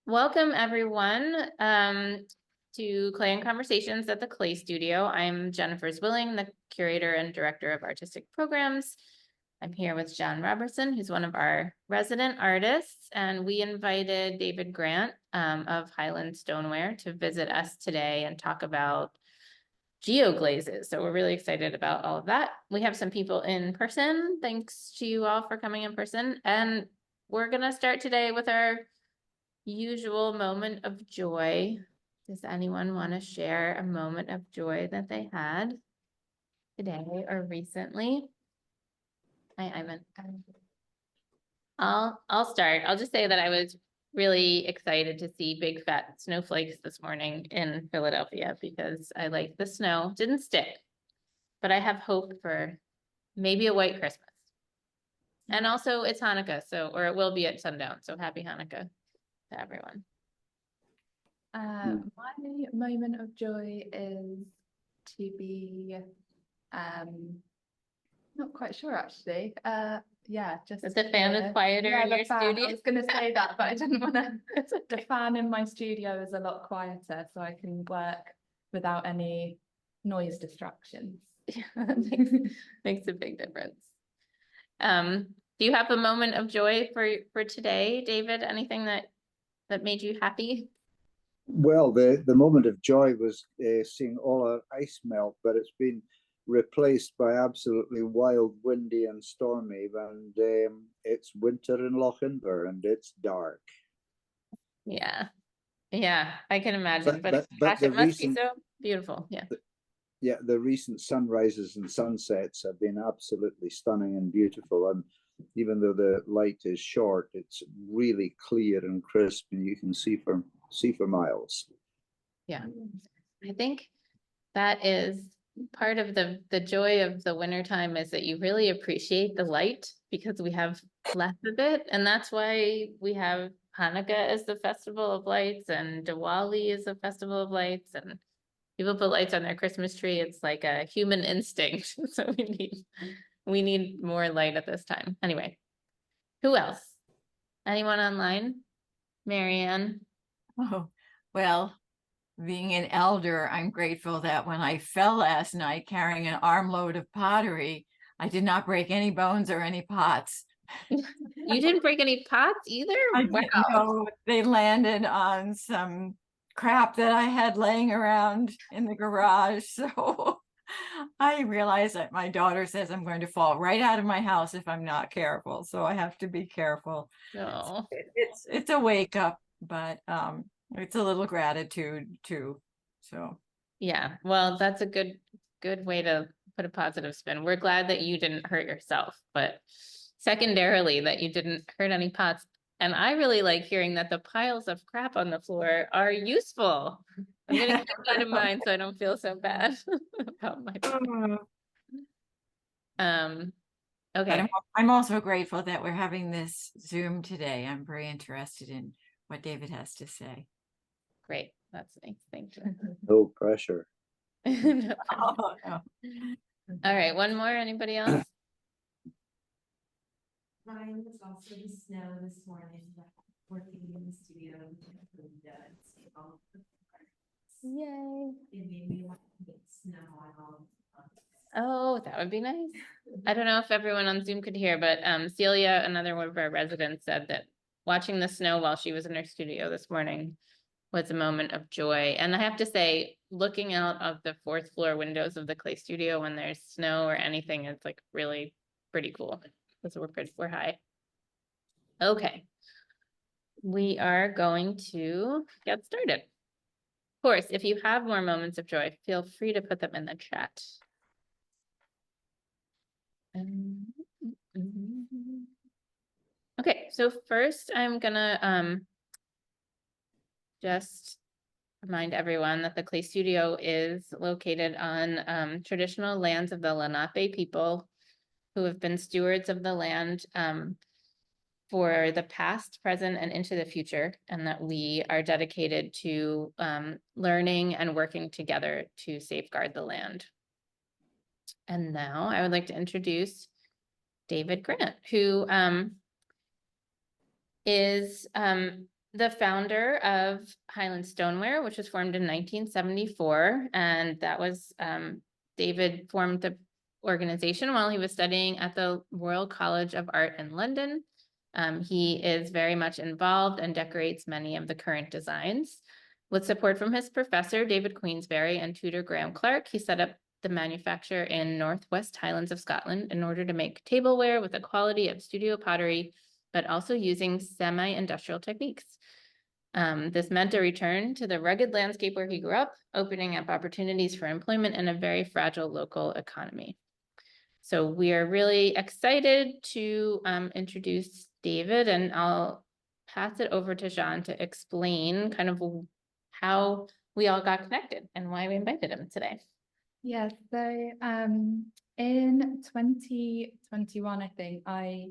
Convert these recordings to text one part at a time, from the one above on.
Welcome everyone to Clay and Conversations at the Clay Studio. I'm Jennifer Zwilling, the curator and director of artistic programs. I'm here with John Robertson, who's one of our resident artists, and we invited David Grant of Highland Stoneware to visit us today and talk about geoglazes. So we're really excited about all of that. We have some people in person. Thanks to you all for coming in person. And we're gonna start today with our usual moment of joy. Does anyone want to share a moment of joy that they had today or recently? I'll start. I'll just say that I was really excited to see big fat snowflakes this morning in Philadelphia because I like the snow. Didn't stick, but I have hope for maybe a white Christmas. And also it's Hanukkah, or it will be at sundown. So happy Hanukkah to everyone. My moment of joy is to be not quite sure actually. Just the fan is quieter in your studio. I was gonna say that, but I didn't want to. The fan in my studio is a lot quieter, so I can work without any noise distractions. Yeah, makes a big difference. Do you have a moment of joy for today, David? Anything that made you happy? Well, the moment of joy was seeing all our ice melt, but it's been replaced by absolutely wild, windy and stormy, and it's winter in Lochinver and it's dark. Yeah, I can imagine. But gosh, it must be so beautiful. Yeah. The recent sunrises and sunsets have been absolutely stunning and beautiful, and even though the light is short, it's really clear and crisp, and you can see for miles. Yeah, I think that is part of the joy of the wintertime is that you really appreciate the light because we have less of it. And that's why we have Hanukkah as the festival of lights and Diwali is a festival of lights, and people put lights on their Christmas tree. It's like a human instinct. So we need more light at this time. Anyway, who else? Anyone online? Marianne? Oh, well, being an elder, I'm grateful that when I fell last night carrying an armload of pottery, I did not break any bones or any pots. You didn't break any pots either? Wow. No, they landed on some crap that I had laying around in the garage. So I realize that my daughter says I'm going to fall right out of my house if I'm not careful. So I have to be careful. No. It's a wake up, but it's a little gratitude too. So yeah, well, that's a good way to put a positive spin. We're glad that you didn't hurt yourself, but secondarily that you didn't hurt any pots. And I really like hearing that the piles of crap on the floor are useful. I'm gonna keep that in mind so I don't feel so bad about my okay. But I'm also grateful that we're having this Zoom today. I'm very interested in what David has to say. Great, that's nice. Thank you. No pressure. No. Oh, no. All right, one more. Anybody else? Mine was also the snow this morning, working in the studio. Yay. It made me want to get snow on all. Oh, that would be nice. I don't know if everyone on Zoom could hear, but Celia, another one of our residents, said that watching the snow while she was in her studio this morning was a moment of joy. And I have to say, looking out of the 4th floor windows of the Clay Studio when there's snow or anything, it's like really pretty cool because we're high. Okay. We are going to get started. Of course, if you have more moments of joy, feel free to put them in the chat. Okay, so first I'm gonna just remind everyone that the Clay Studio is located on traditional lands of the Lenape people who have been stewards of the land for the past, present, and into the future, and that we are dedicated to learning and working together to safeguard the land. And now I would like to introduce David Grant, who is the founder of Highland Stoneware, which was formed in 1974, and that was David formed the organization while he was studying at the Royal College of Art in London. He is very much involved and decorates many of the current designs. With support from his professor, David Queensberry, and tutor Graham Clark, he set up the manufacture in Northwest Highlands of Scotland in order to make tableware with the quality of studio pottery, but also using semi-industrial techniques. This meant a return to the rugged landscape where he grew up, opening up opportunities for employment in a very fragile local economy. So we are really excited to introduce David, and I'll pass it over to Jean to explain kind of how we all got connected and why we invited him today. Yeah, so in 2021, I think I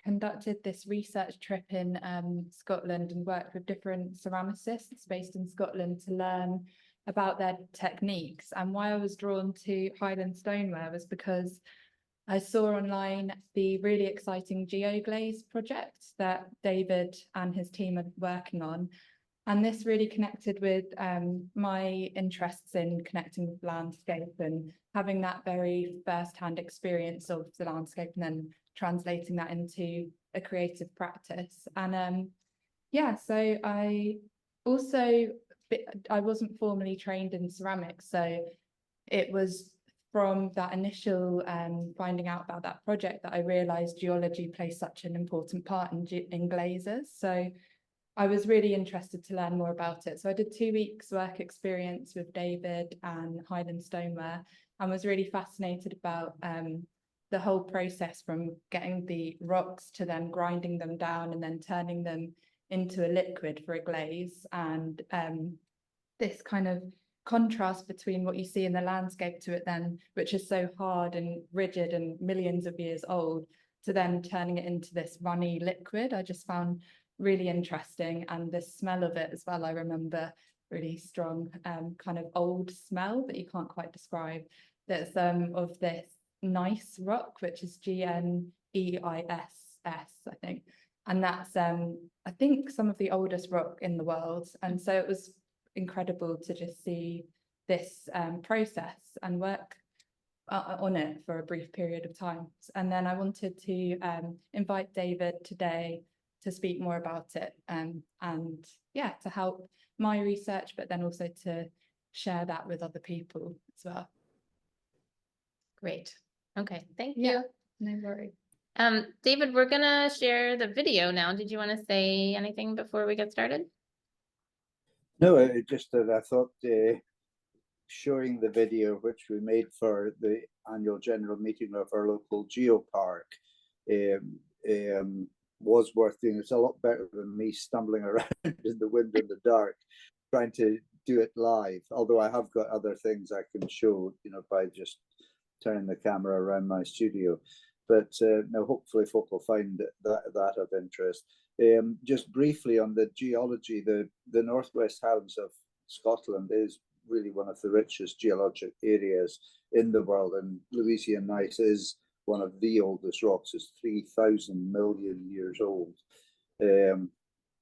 conducted this research trip in Scotland and worked with different ceramicists based in Scotland to learn about their techniques. And why I was drawn to Highland Stoneware was because I saw online the really exciting GeoGlaze project that David and his team are working on. And this really connected with my interests in connecting with landscape and having that very first-hand experience of the landscape and then translating that into a creative practice. And yeah, so I wasn't formally trained in ceramics, so it was from that initial finding out about that project that I realized geology plays such an important part in glazes. So I was really interested to learn more about it. So I did 2 weeks work experience with David and Highland Stoneware and was really fascinated about the whole process from getting the rocks to then grinding them down and then turning them into a liquid for a glaze. And this kind of contrast between what you see in the landscape to it then, which is so hard and rigid and millions of years old, to then turning it into this runny liquid, I just found really interesting. And the smell of it as well, I remember really strong kind of old smell that you can't quite describe, that's of this gneiss rock, which is GNEISS, I think. And that's I think some of the oldest rock in the world. And so it was incredible to just see this process and work on it for a brief period of time. And then I wanted to invite David today to speak more about it and yeah, to help my research, but then also to share that with other people as well. Great. Okay, thank Yeah. you. No worries. David, we're gonna share the video now. Did you want to say anything before we get started? No, just that I thought showing the video which we made for the annual general meeting of our local geopark was worth doing. It's a lot better than me stumbling around in the wind and the dark trying to do it live, although I have got other things I can show, you know, by just turning the camera around my studio. But now hopefully folk will find that of interest. Just briefly on the geology, the Northwest Highlands of Scotland is really one of the richest geologic areas in the world, and Louisian gneiss is one of the oldest rocks. It's 3,000 million years old.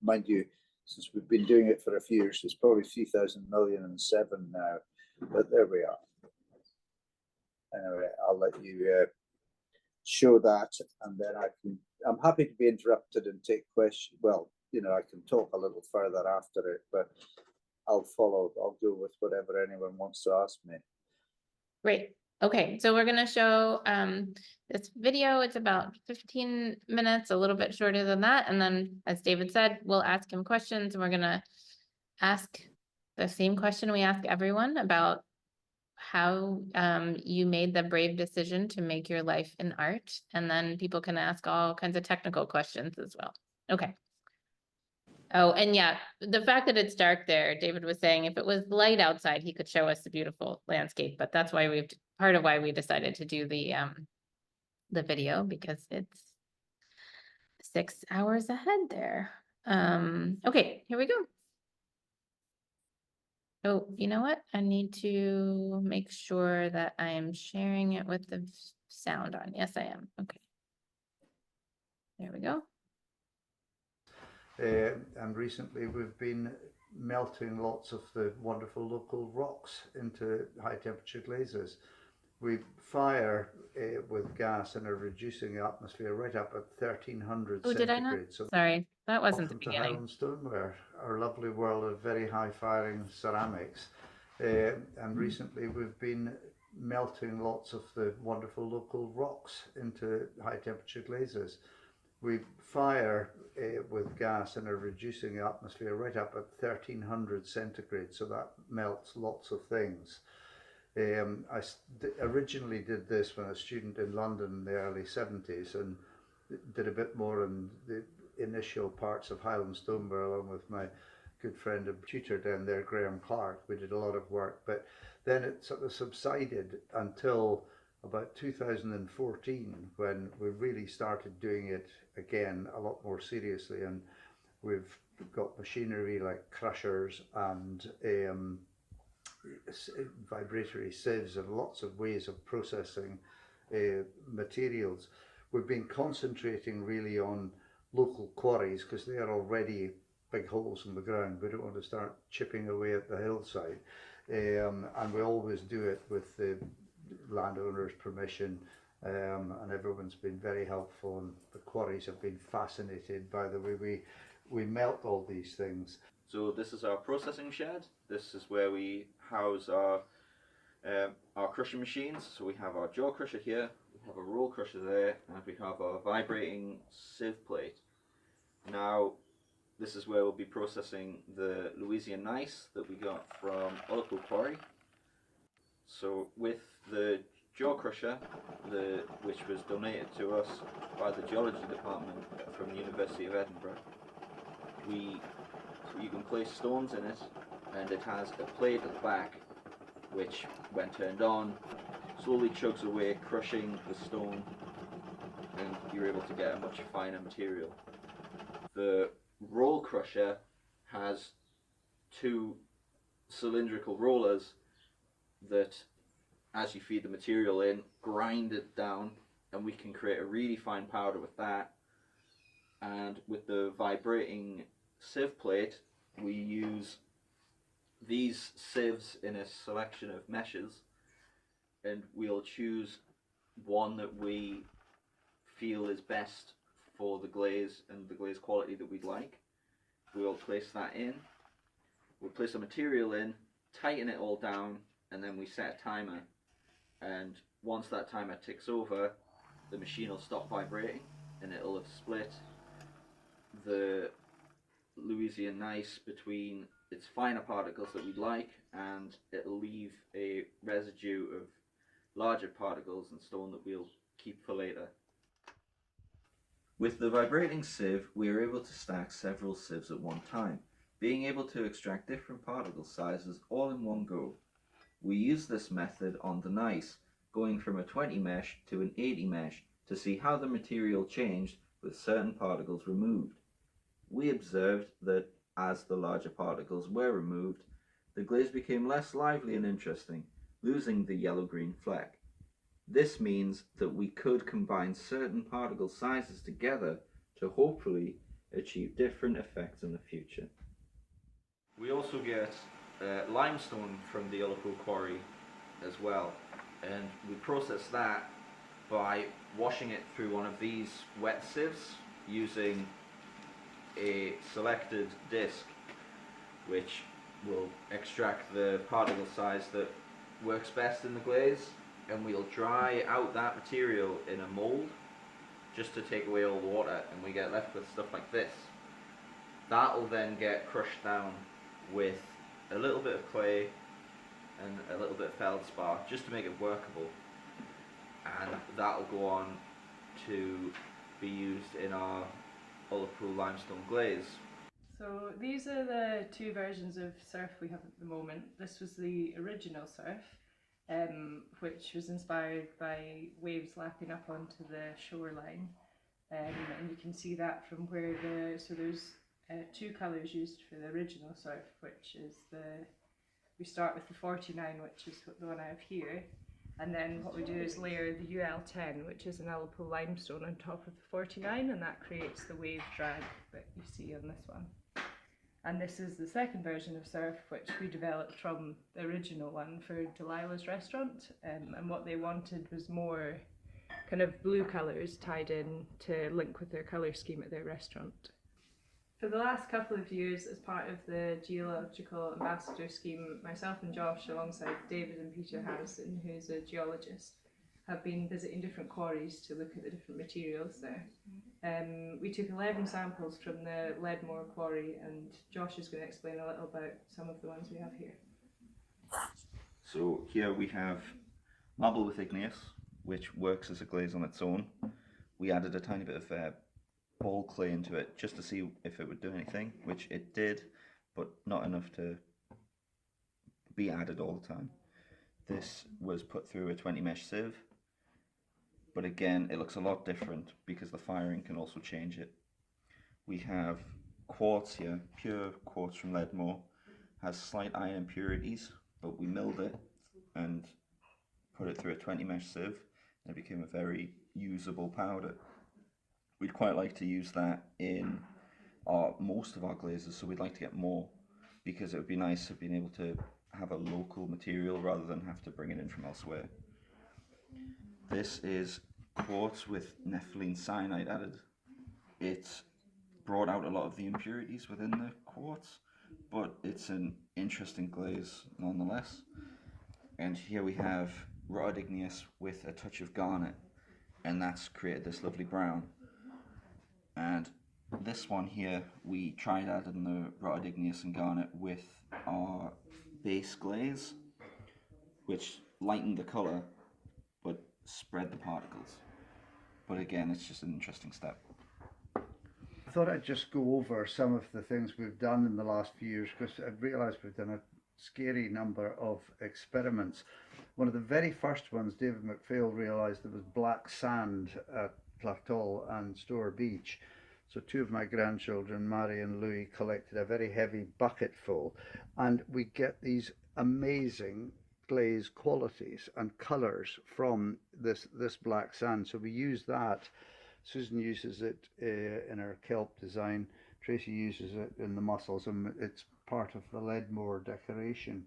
Mind you, since we've been doing it for a few years, it's probably 3,000,000,007 now, but there we are. Anyway, I'll let you show that, and then I'm happy to be interrupted and take questions. Well, you know, I can talk a little further after it, but I'll go with whatever anyone wants to ask me. Great. Okay, so we're gonna show this video. It's about 15 minutes, a little bit shorter than that. And then, as David said, we'll ask him questions, and we're gonna ask the same question we ask everyone about how you made the brave decision to make your life in art. And then people can ask all kinds of technical questions as well. Okay. Oh, and yeah, the fact that it's dark there, David was saying if it was light outside, he could show us the beautiful landscape, but that's why part of why we decided to do the video, because it's 6 hours ahead there. Okay, here we go. Oh, you know what? I need to make sure that I am sharing it with the sound on. Yes, I am. Okay. There we go. And recently we've been melting lots of the wonderful local rocks into high temperature glazes. We fire with gas and are reducing the atmosphere right up at 1300 Oh, did I not? centigrade. So Sorry, that wasn't the welcome to beginning. Highland Stoneware, our lovely world of very high firing ceramics. And recently we've been melting lots of the wonderful local rocks into high temperature glazes. We fire with gas and are reducing the atmosphere right up at 1300 centigrade, so that melts lots of things. I originally did this when I was a student in London in the early 70s and did a bit more in the initial parts of Highland Stoneware along with my good friend and tutor down there, Graham Clark. We did a lot of work, but then it sort of subsided until about 2014 when we really started doing it again a lot more seriously, and we've got machinery like crushers and vibratory sieves and lots of ways of processing materials. We've been concentrating really on local quarries because they are already big holes in the ground. We don't want to start chipping away at the hillside, and we always do it with the landowner's permission, and everyone's been very helpful, and the quarries have been fascinated by the way we melt all these things. So this is our processing shed. This is where we house our crushing machines. So we have our jaw crusher here, we have a roll crusher there, and we have our vibrating sieve plate. Now, this is where we'll be processing the Louisiana gneiss that we got from Highland Pottery. So with the jaw crusher, which was donated to us by the geology department from the University of Edinburgh, you can place stones in it, and it has a plate at the back which, when turned on, slowly chugs away, crushing the stone, and you're able to get a much finer material. The roll crusher has two cylindrical rollers that, as you feed the material in, grind it down, and we can create a really fine powder with that. And with the vibrating sieve plate, we use these sieves in a selection of meshes, and we'll choose one that we feel is best for the glaze and the glaze quality that we'd like. We'll place that in, we'll place the material in, tighten it all down, and then we set a timer. And once that timer ticks over, the machine will stop vibrating, and it'll have split the Louisiana gneiss between its finer particles that we'd like, and it'll leave a residue of larger particles and stone that we'll keep for later. With the vibrating sieve, we are able to stack several sieves at one time, being able to extract different particle sizes all in one go. We use this method on the gneiss, going from a 20 mesh to an 80 mesh to see how the material changed with certain particles removed. We observed that as the larger particles were removed, the glaze became less lively and interesting, losing the yellow-green fleck. This means that we could combine certain particle sizes together to hopefully achieve different effects in the future. We also get limestone from the Highland quarry as well, and we process that by washing it through one of these wet sieves using a selected disc which will extract the particle size that works best in the glaze, and we'll dry out that material in a mold just to take away all the water, and we get left with stuff like this. That will then get crushed down with a little bit of clay and a little bit of feldspar just to make it workable, and that will go on to be used in our Highland limestone glaze. So these are the two versions of surf we have at the moment. This was the original surf, which was inspired by waves lapping up onto the shoreline, and you can see that from where there's two colours used for the original surf, which is we start with the 49, which is the one I have here, And then what we do is layer the UL10, which is an Alpo limestone, on top of the 49, and that creates the wave drag that you see on this one. And this is the second version of surf, which we developed from the original one for Delilah's restaurant. And what they wanted was more kind of blue colours tied in to link with their colour scheme at their restaurant. For the last couple of years, as part of the Geological Ambassador Scheme, myself and Josh, alongside David and Peter Harrison, who's a geologist, have been visiting different quarries to look at the different materials there. We took 11 samples from the Leadmore quarry, and Josh is going to explain a little about some of the ones we have here. So here we have marble with igneous, which works as a glaze on its own. We added a tiny bit of ball clay into it just to see if it would do anything, which it did, but not enough to be added all the time. This was put through a 20 mesh sieve, but again it looks a lot different because the firing can also change it. We have quartz here, pure quartz from Leadmore, has slight iron impurities, but we milled it and put it through a 20 mesh sieve and it became a very usable powder. We'd quite like to use that in most of our glazes, so we'd like to get more, because it would be nice to be able to have a local material rather than have to bring it in from elsewhere. This is quartz with nepheline cyanide added. It's brought out a lot of the impurities within the quartz, but it's an interesting glaze nonetheless. And here we have rotted igneous with a touch of garnet, and that's created this lovely brown. And this one here, we tried adding the rotted igneous and garnet with our base glaze, which lightened the colour but spread the particles. But again, it's just an interesting step. I thought I'd just go over some of the things we've done in the last few years, because I've realised we've done a scary number of experiments. One of the very first ones, David McPhail realised there was black sand at Clachtall and Store Beach. So two of my grandchildren, Mary and Louis, collected a very heavy bucket full, and we get these amazing glaze qualities and colours from this black sand. So we use that. Susan uses it in her kelp design. Tracy uses it in the mussels, and it's part of the Leadmore decoration.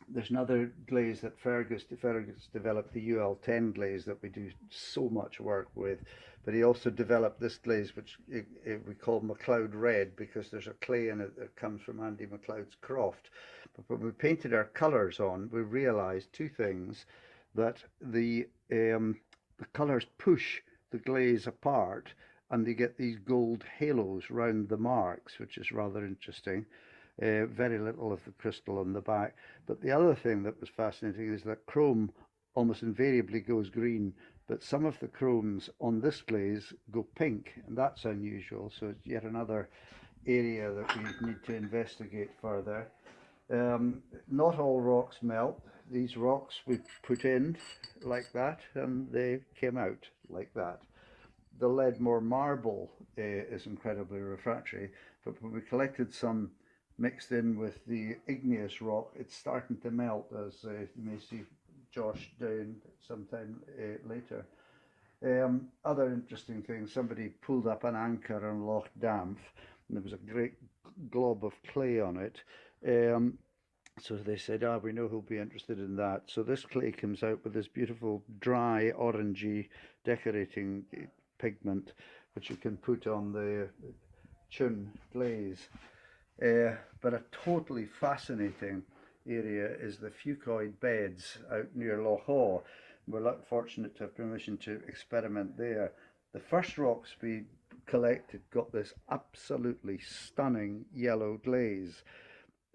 There's another glaze that Fergus developed, the UL10 glaze that we do so much work with, but he also developed this glaze which we call MacLeod Red, because there's a clay in it that comes from Andy MacLeod's croft. But when we painted our colours on, we realised two things: that the colours push the glaze apart and they get these gold halos round the marks, which is rather interesting. Very little of the crystal on the back. But the other thing that was fascinating is that chrome almost invariably goes green, but some of the chromes on this glaze go pink, and that's unusual. So it's yet another area that we need to investigate further. Not all rocks melt. These rocks we put in like that, and they came out like that. The Leadmore marble is incredibly refractory, but when we collected some mixed in with the igneous rock, it's starting to melt, as you may see Josh doing sometime later. Other interesting things, somebody pulled up an anchor on Loch Damp, and there was a great glob of clay on it. So they said, we know who'll be interested in that. So this clay comes out with this beautiful dry orangey decorating pigment, which you can put on the chun glaze. But a totally fascinating area is the Fucoid beds out near Loch Awe. We're fortunate to have permission to experiment there. The first rocks we collected got this absolutely stunning yellow glaze.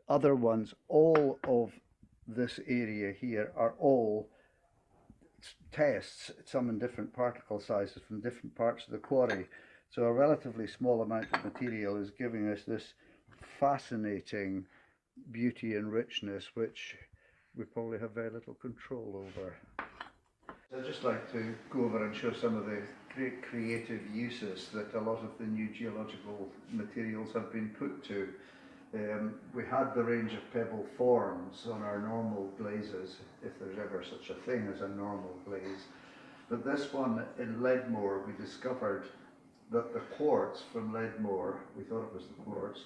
Other ones, all of this area here, are all tests, some in different particle sizes from different parts of the quarry. So a relatively small amount of material is giving us this fascinating beauty and richness, which we probably have very little control over. I'd just like to go over and show some of the great creative uses that a lot of the new geological materials have been put to. We had the range of pebble forms on our normal glazes, if there's ever such a thing as a normal glaze. But this one in Leadmore, we discovered that the quartz from Leadmore, we thought it was the quartz,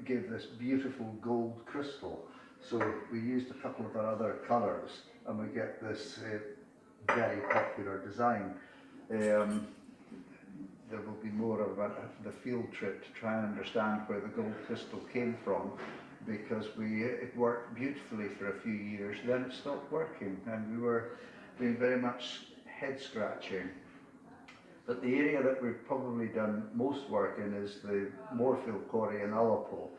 gave this beautiful gold crystal. So we used a couple of our other colours and we get this very popular design. There will be more of the field trip to try and understand where the gold crystal came from, because it worked beautifully for a few years, then it stopped working and we were doing very much head scratching. But the area that we've probably done most work in is the Moorfield Quarry in Ullapool.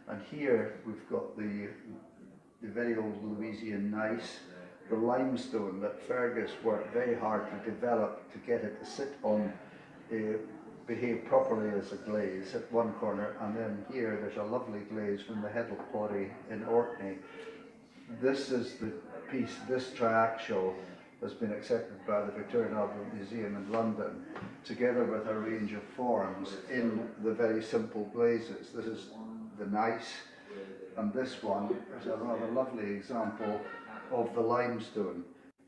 And here we've got the very old Louisian gneiss, the limestone that Fergus worked very hard to develop to get it to sit on, behave properly as a glaze at one corner, and then here there's a lovely glaze from the Heddle Quarry in Orkney. This is the piece, this triaxial has been accepted by the Victorian Albert Museum in London, together with a range of forms in the very simple glazes. This is the gneiss, and this one is a rather lovely example of the limestone.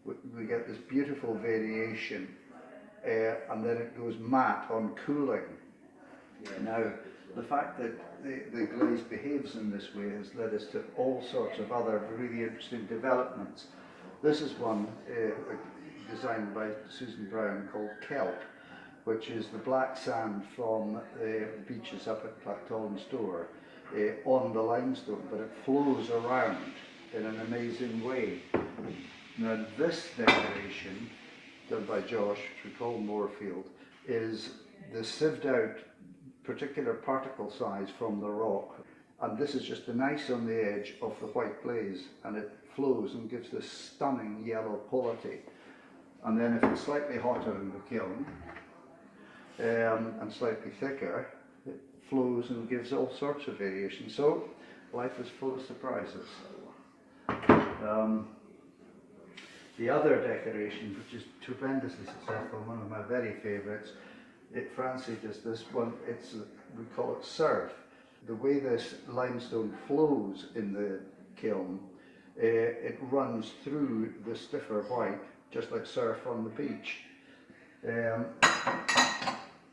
We get this beautiful variation, and then it goes matte on cooling. Now, the fact that the glaze behaves in this way has led us to all sorts of other really interesting developments. This is one designed by Susan Brown called Kelp, which is the black sand from the beaches up at Clacton and Store on the limestone, but it flows around in an amazing way. Now this decoration, done by Josh, which we call Moorfield, is the sieved out particular particle size from the rock, and this is just the gneiss on the edge of the white glaze, and it flows and gives this stunning yellow quality. And then if it's slightly hotter in the kiln and slightly thicker, it flows and gives all sorts of variation. So life is full of surprises. The other decoration, which is tremendously successful, one of my very favourites, Francie does this one, we call it surf. The way this limestone flows in the kiln, it runs through the stiffer white, just like surf on the beach.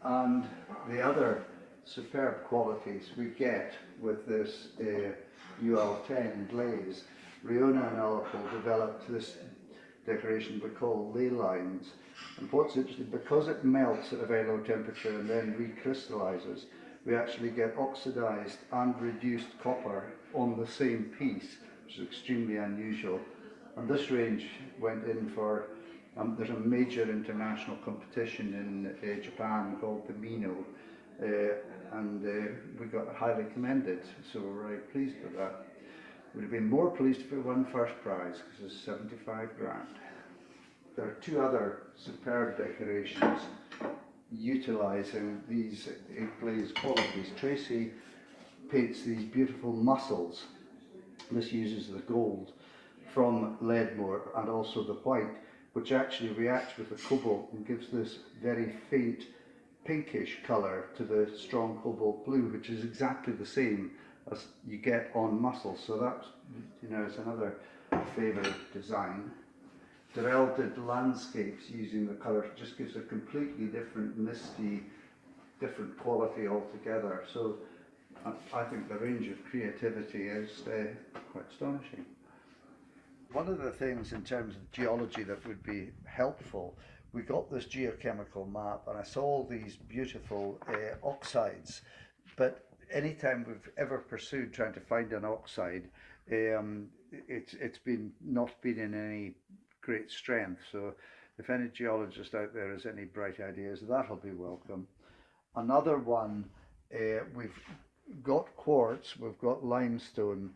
And the other superb qualities we get with this UL10 glaze, Riona and Ullapool developed this decoration we call ley lines. And what's interesting, because it melts at a very low temperature and then recrystallizes, we actually get oxidized and reduced copper on the same piece, which is extremely unusual. And this range went in for, there's a major international competition in Japan called the Mino, and we got highly commended, so we're very pleased with that. We'd have been more pleased if we won first prize, because it's 75 grand. There are two other superb decorations utilising these glaze qualities. Tracy paints these beautiful mussels. This uses the gold from Leadmore and also the white, which actually reacts with the cobalt and gives this very faint pinkish colour to the strong cobalt blue, which is exactly the same as you get on mussels. So that, is another favourite design. Durrell did landscapes using the colour. It just gives a completely different misty, different quality altogether. So I think the range of creativity is quite astonishing. One of the things in terms of geology that would be helpful, we got this geochemical map and I saw all these beautiful oxides, but anytime we've ever pursued trying to find an oxide, it's not been in any great strength. So if any geologist out there has any bright ideas, that'll be welcome. Another one, we've got quartz, we've got limestone.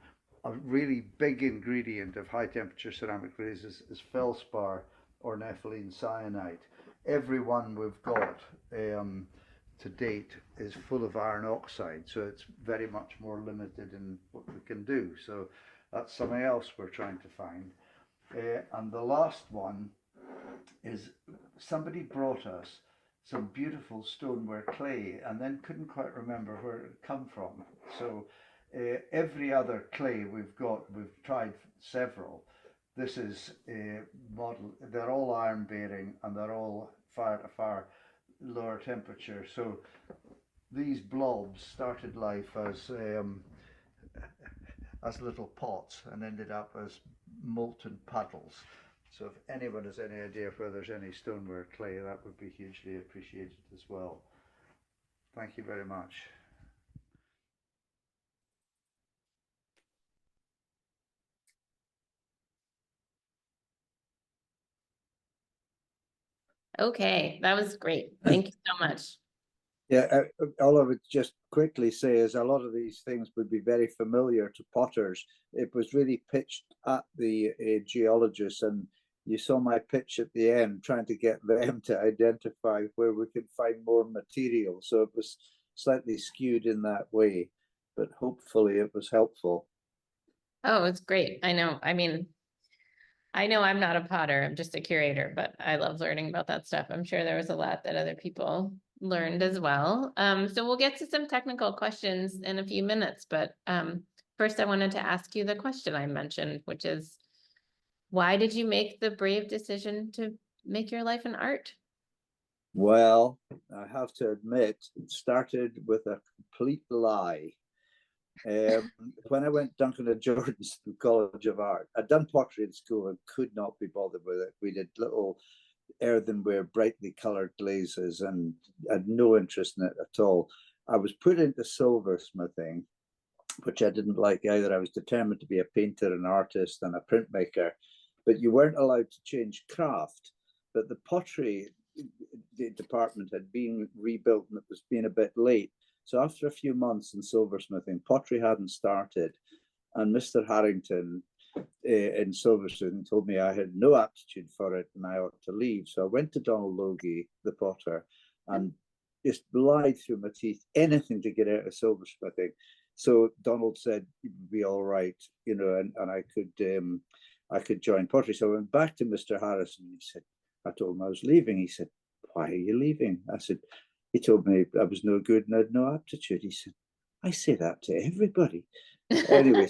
A really big ingredient of high temperature ceramic glazes is feldspar or nepheline cyanide. Every one we've got to date is full of iron oxide, so it's very much more limited in what we can do. So that's something else we're trying to find. And the last one is somebody brought us some beautiful stoneware clay and then couldn't quite remember where it had come from. So every other clay we've tried several. This is a model, they're all iron bearing and they're all far lower temperature. So these blobs started life as little pots and ended up as molten puddles. So if anyone has any idea where there's any stoneware clay, that would be hugely appreciated as well. Thank you very much. Okay, that was great. Thank you so much. Yeah, all I would just quickly say is a lot of these things would be very familiar to potters. It was really pitched at the geologists, and you saw my pitch at the end, trying to get them to identify where we could find more material. So it was slightly skewed in that way, but hopefully it was helpful. Oh, it's great. I know. I mean, I know I'm not a potter, I'm just a curator, but I love learning about that stuff. I'm sure there was a lot that other people learned as well. So we'll get to some technical questions in a few minutes, but first I wanted to ask you the question I mentioned, which is, why did you make the brave decision to make your life in art? Well, I have to admit, it started with a complete lie. When I went Duncan and Jordan's College of Art, I'd done pottery in school and could not be bothered with it. We did little earthenware, brightly coloured glazes, and had no interest in it at all. I was put into silversmithing, which I didn't like either. I was determined to be a painter, an artist, and a printmaker, but you weren't allowed to change craft. But the pottery department had been rebuilt and it was being a bit late. So after a few months in silversmithing, pottery hadn't started, and Mr. Harrington in silversmithing told me I had no aptitude for it and I ought to leave. So I went to Donald Logie, the potter, and just lied through my teeth, anything to get out of silversmithing. So Donald said it would be all right, you know, and I could join pottery. So I went back to Mr. Harrison. He said, I told him I was leaving. He said, why are you leaving? I said, he told me I was no good and I had no aptitude. He said, I say that to everybody. Anyway,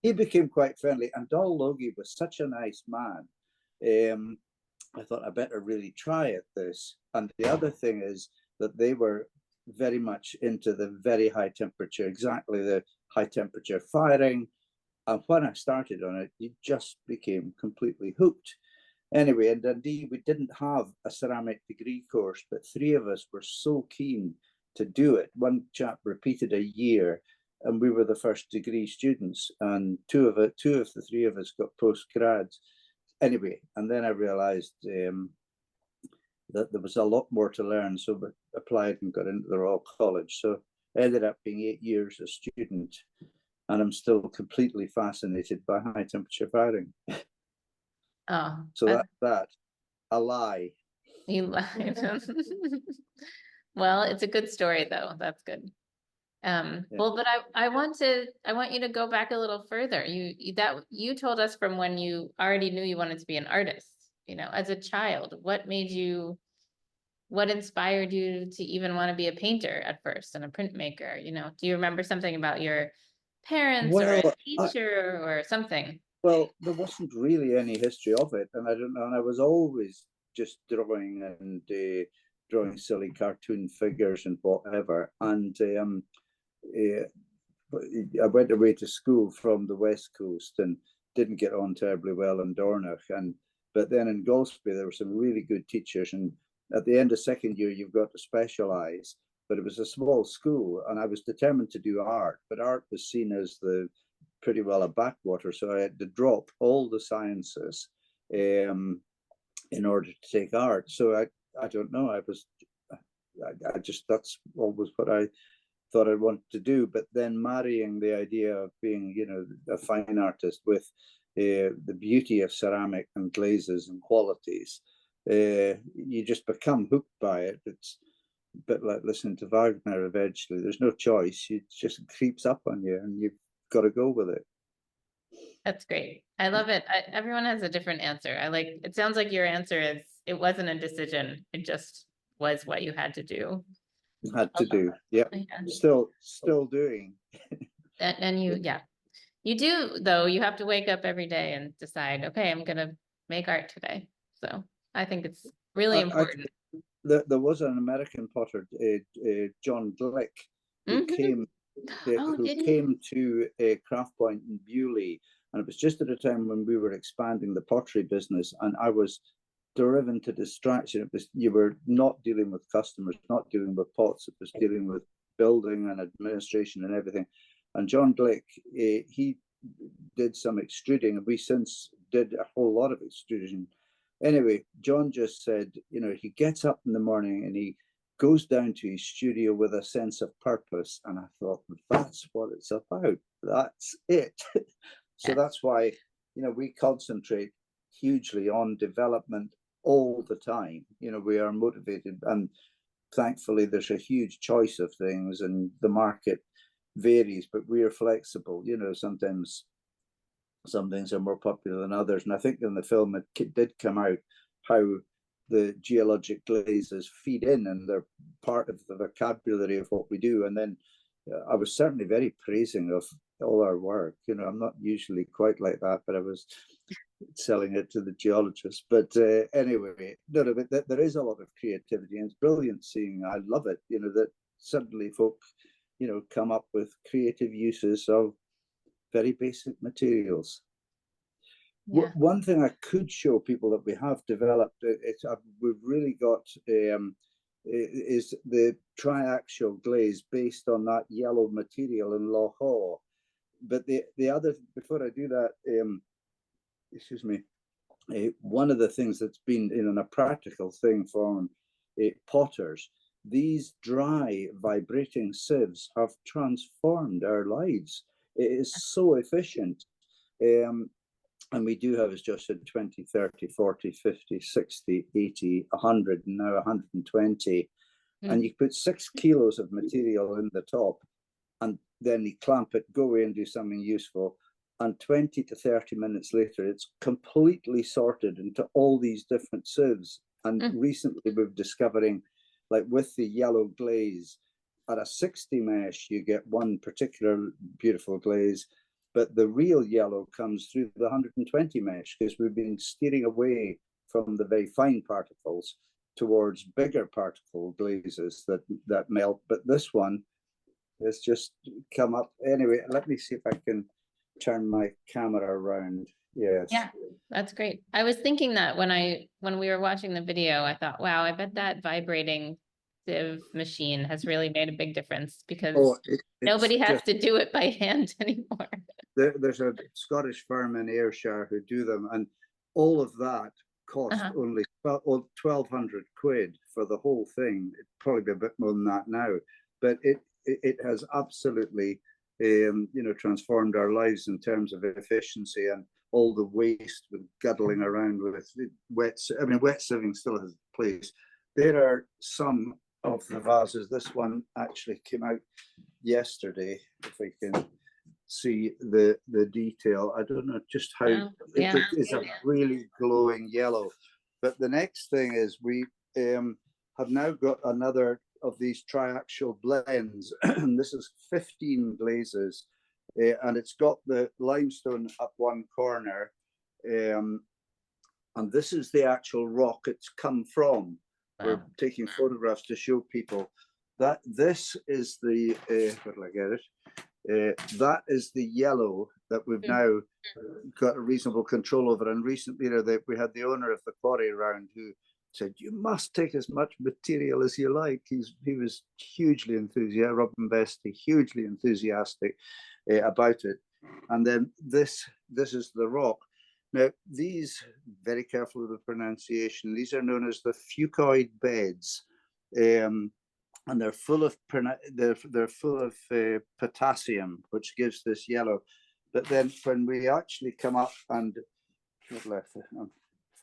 he became quite friendly, and Donald Logie was such a nice man. I thought I better really try at this. And the other thing is that they were very much into the very high temperature, exactly the high temperature firing. And when I started on it, you just became completely hooked. Anyway, in Dundee, we didn't have a ceramic degree course, but three of us were so keen to do it. One chap repeated a year, and we were the first degree students, and two of the three of us got postgrads. Anyway, and then I realized that there was a lot more to learn, so we applied and got into the Royal College. So I ended up being 8 years a student, and I'm still completely fascinated by high temperature firing. Oh, so that's a lie. You lied. Well, it's a good story though. That's good. Well, but I want you to go back a little further. You told us from when you already knew you wanted to be an artist, you know, as a child. What inspired you to even want to be a painter at first and a printmaker? You know, do you remember something about your parents or a teacher or something? Well, there wasn't really any history of it, and I don't know. And I was always just drawing and drawing silly cartoon figures and whatever. And I went away to school from the West Coast and didn't get on terribly well in Dornoch. But then in Golspie, there were some really good teachers. And at the end of second year, you've got to specialize. But it was a small school, and I was determined to do art. But art was seen as pretty well a backwater. So I had to drop all the sciences in order to take art. So I don't know. I just, that's always what I thought I wanted to do. But then marrying the idea of being, you know, a fine artist with the beauty of ceramic and glazes and qualities, you just become hooked by it. It's a bit like listening to Wagner eventually. There's no choice. It just creeps up on you and you've got to go with it. That's great. I love it. Everyone has a different answer. It sounds like your answer is it wasn't a decision. It just was what you had to do. Had to do. Yeah. Still doing. And you, yeah, you do, though, you have to wake up every day and decide, okay, I'm gonna make art today. So I think it's really important. There was an American potter, John Glick, who Mhm. came Oh, who did he? came to Craft Point in Bewley, and it was just at a time when we were expanding the pottery business, and I was driven to distraction. It was, you were not dealing with customers, not dealing with pots, it was dealing with building and administration and everything. And John Glick, he did some extruding, and we since did a whole lot of extrusion. Anyway, John just said, you know, he gets up in the morning and he goes down to his studio with a sense of purpose. And I thought, that's what it's about. That's it. So Yeah. that's why, you know, we concentrate hugely on development all the time. You know, we are motivated, and thankfully there's a huge choice of things, and the market varies, but we are flexible. You know, sometimes some things are more popular than others. And I think in the film it did come out how the geologic glazes feed in, and they're part of the vocabulary of what we do. And then I was certainly very praising of all our work. You know, I'm not usually quite like that, but I was selling it to the geologists. But anyway, no, but there is a lot of creativity, and it's brilliant seeing. I love it. You know, that suddenly folk, you know, come up with creative uses of very basic materials. Yeah. One thing I could show people that we have developed, we've really got, is the triaxial glaze based on that yellow material in Loch Haw. But the other, before I do that, excuse me, one of the things that's been in a practical thing for potters, these dry vibrating sieves have transformed our lives. It is so efficient. And we do have, as Josh said, 20, 30, 40, 50, 60, 80, 100, and now 120. And you put 6 kilos of material in the top, and then you clamp it, go away and do something useful. And 20 to 30 minutes later, it's completely sorted into all these different sieves. And recently we're discovering, like with the yellow glaze, at a 60 mesh, you get one particular beautiful glaze, but the real yellow comes through the 120 mesh, because we've been steering away from the very fine particles towards bigger particle glazes that melt. But this one has just come up. Anyway, let me see if I can turn my camera around. Yes. Yeah, that's great. I was thinking that when we were watching the video, I thought, wow, I bet that vibrating sieve machine has really made a big difference, because nobody has to do it by hand anymore. There's a Scottish firm in Ayrshire who do them, and all of that cost only 1,200 quid for the whole thing. It'd probably be a bit more than that now, but it has absolutely you know, transformed our lives in terms of efficiency, and all the waste with guddling around with wet. I mean, wet sieving still has a place. There are some of the vases. This one actually came out yesterday, if I can see the detail. I don't know just how it is a really glowing yellow. But the next thing is we have now got another of these triaxial blends. This is 15 glazes, and it's got the limestone up one corner, and this is the actual rock it's come from. We're taking photographs to show people that this is the where will I get it? That is the yellow that we've now got a reasonable control over. And recently, you know, we had the owner of the quarry around who said, "You must take as much material as you like." He was hugely enthusiastic, Robin Bestie, hugely enthusiastic about it. And then this is the rock. Now, these, very careful with the pronunciation, these are known as the fucoid beds. And they're full of potassium, which gives this yellow. But then when we actually come up and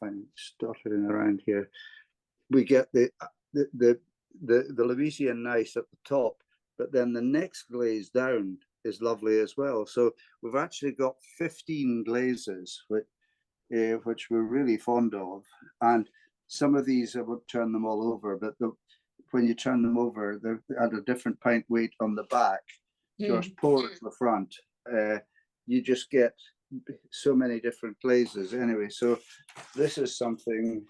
I'm stuttering around here, we get the Louisian gneiss at the top, but then the next glaze down is lovely as well. So we've actually got 15 glazes, which we're really fond of. And some of these, I won't turn them all over, but when you turn them over, they're at a different pint weight on the back. just pour at the front. You just get so many different glazes anyway. So this is something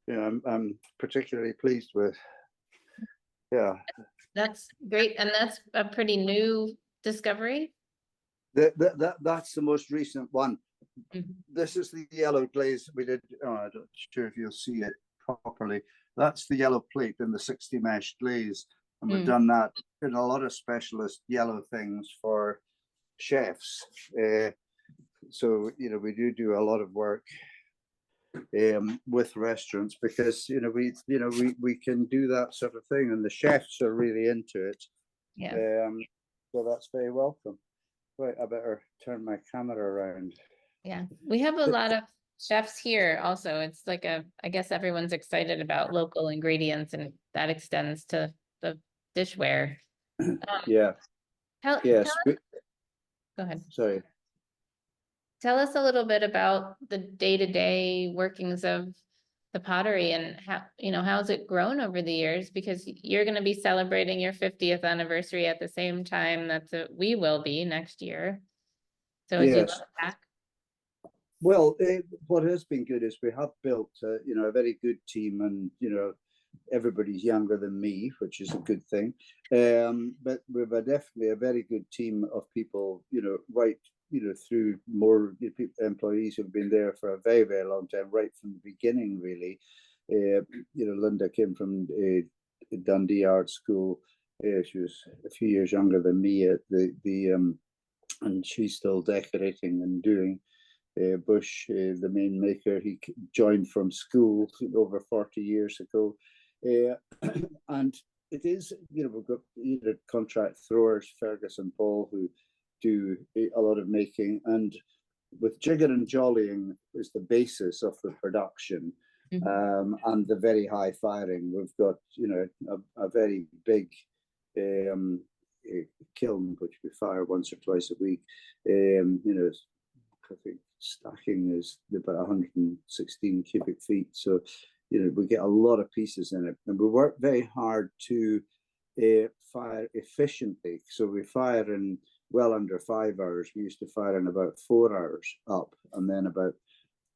I'm particularly pleased with. Yeah. That's great. And that's a pretty new discovery. That's the most recent one. Mhm. This is the yellow glaze we did. Oh, I'm not sure if you'll see it properly. That's the yellow plate in the 60 mesh glaze. And we've done that in a lot of specialist yellow things for chefs. So, we do a lot of work with restaurants because, we can do that sort of thing and the chefs are really into it. Yeah. So that's very welcome. Right, I better turn my camera around. Yeah. We have a lot of chefs here also. It's like I guess everyone's excited about local ingredients and that extends to the dishware. Yeah. Yes. Go ahead. Sorry. Tell us a little bit about the day-to-day workings of the pottery and how's it grown over the years? Because you're going to be celebrating your 50th anniversary at the same time that we will be next year. So as you Yes. look back. Well, what has been good is we have built, a very good team, and everybody's younger than me, which is a good thing. But we've definitely a very good team of people, right, through more employees who've been there for a very, very long time, right from the beginning, really. Linda came from Dundee Art School. She was a few years younger than me at and she's still decorating and doing. Bush, the main maker, he joined from school over 40 years ago. And it is, we've got contract throwers, Fergus and Paul, who do a lot of making. And with jigger and jollying is the basis of the production. And the very high firing. We've got, a very big kiln, which we fire once or twice a week. I think stacking is about 116 cubic feet. So, we get a lot of pieces in it. And we work very hard to fire efficiently. So we fire in well under 5 hours. We used to fire in about 4 hours up and then about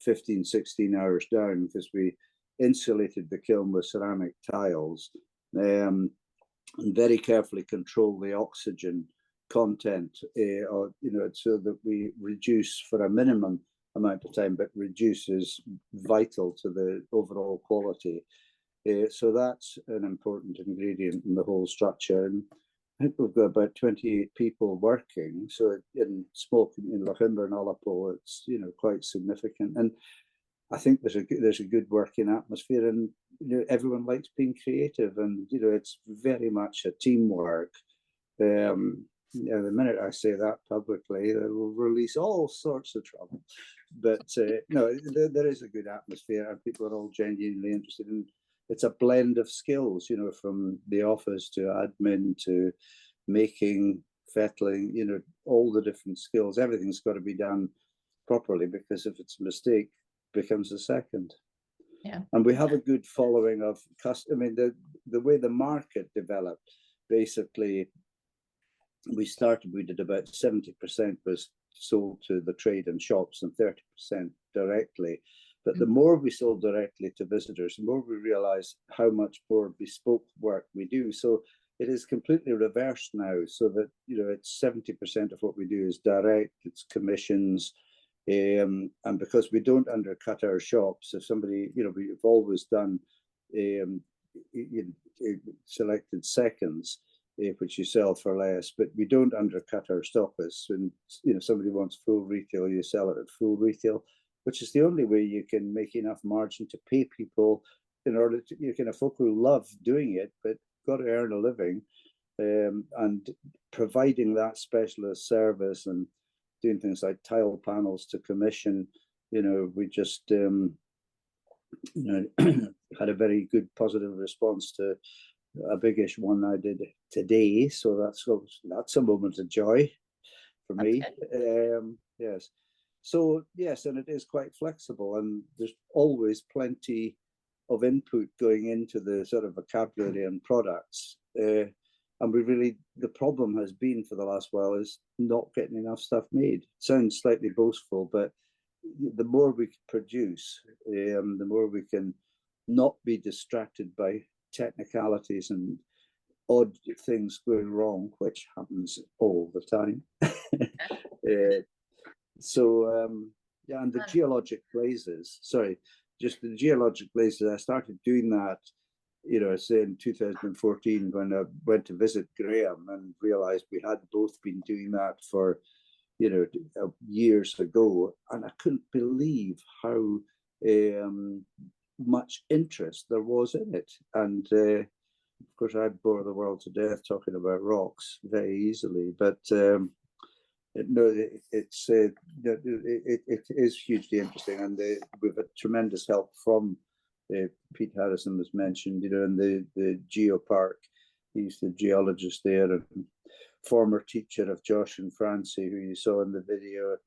15, 16 hours down because we insulated the kiln with ceramic tiles and very carefully control the oxygen content, so that we reduce for a minimum amount of time, but reduce is vital to the overall quality. So that's an important ingredient in the whole structure. And I think we've got about 28 people working. So in Lochimber and Ullapool, it's quite significant. And I think there's a good working atmosphere, and everyone likes being creative, and it's very much a teamwork. The minute I say that publicly, they will release all sorts of trouble. But no, there is a good atmosphere, and people are all genuinely interested in. It's a blend of skills, from the office to admin to making, fettling, all the different skills. Everything's got to be done properly, because if it's a mistake, it becomes a second. Yeah. And we have a good following of custom. I mean, the way the market developed, basically, we did about 70% was sold to the trade and shops and 30% directly. But the more we sold directly to visitors, the more we realized how much more bespoke work we do. So it is completely reversed now, so that it's 70% of what we do is direct, it's commissions. And because we don't undercut our shops, if somebody, we've always done selected seconds, which you sell for less, but we don't undercut our stockists. And somebody wants full retail, you sell it at full retail, which is the only way you can make enough margin to pay people in order to, folk who love doing it, but got to earn a living. And providing that specialist service and doing things like tile panels to commission, we just had a very good positive response to a biggish one I did today. So that's a moment of joy for me. Yes. So yes, and it is quite flexible, and there's always plenty of input going into the sort of vocabulary and products. And the problem has been for the last while is not getting enough stuff made. Sounds slightly boastful, but the more we produce, the more we can not be distracted by technicalities and odd things going wrong, which happens all the time. Yeah, and the geologic glazes, just the geologic glazes, I started doing that, say in 2014 when I went to visit Graham and realized we had both been doing that for, years ago. And I couldn't believe how much interest there was in it. And of course, I bore the world to death talking about rocks very easily, but no, it is hugely interesting, and we've had tremendous help from Pete Harrison was mentioned, in the Geopark. He's the geologist there, and former teacher of Josh and Francie, who you saw in the video,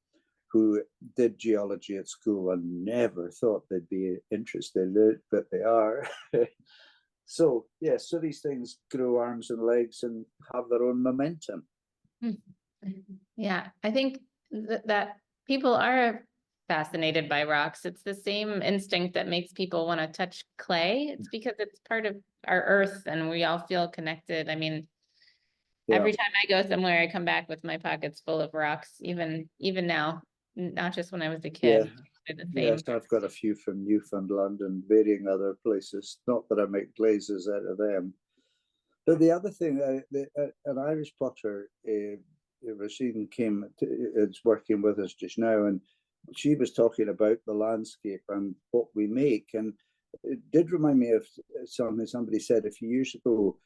who did geology at school and never thought they'd be interested in it, but they are. So these things grow arms and legs and have their own momentum. Yeah, I think that people are fascinated by rocks. It's the same instinct that makes people want to touch clay. It's because it's part of our earth and we all feel connected. I mean, every time I go somewhere, I come back with my pockets full of rocks, even now, not just when I was a kid. Yes, I've got a few from Newfoundland and varying other places. Not that I make glazes out of them. But the other thing, an Irish potter, Rasheen is working with us just now, and she was talking about the landscape and what we make. And it did remind me of something somebody said a few years ago.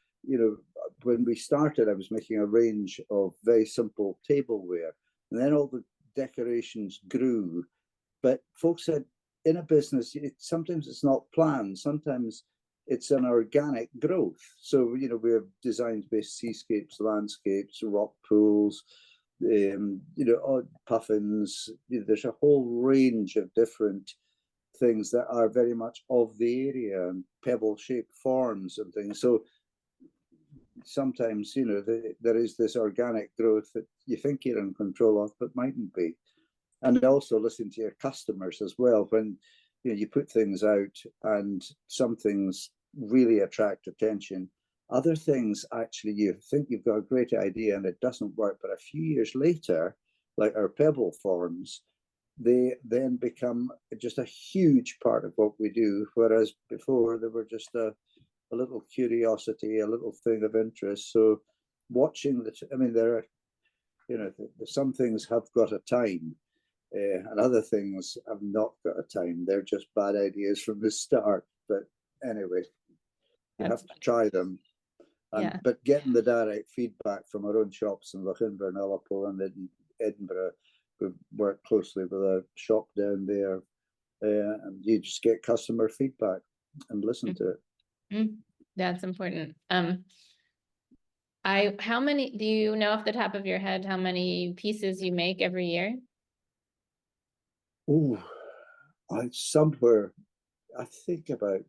When we started, I was making a range of very simple tableware, and then all the decorations grew. But folks said, in a business, sometimes it's not planned. Sometimes it's an organic growth. So, we have designs-based seascapes, landscapes, rock pools, odd puffins. There's a whole range of different things that are very much of the area, and pebble-shaped forms and things. So sometimes, there is this organic growth that you think you're in control of, but mightn't be. And also listen to your customers as well. When you put things out and some things really attract attention, other things actually you think you've got a great idea and it doesn't work, but a few years later, like our pebble forms, they then become just a huge part of what we do, whereas before they were just a little curiosity, a little thing of interest. So watching there are, some things have got a time. And other things have not got a time. They're just bad ideas from the start. But anyway, you have to try them. But getting the direct feedback from our own shops in Lochinver and Ullapool and in Edinburgh, we've worked closely with a shop down there, and you just get customer feedback and listen to it. That's important. How many, do you know off the top of your head how many pieces you make every year? Oh, I think about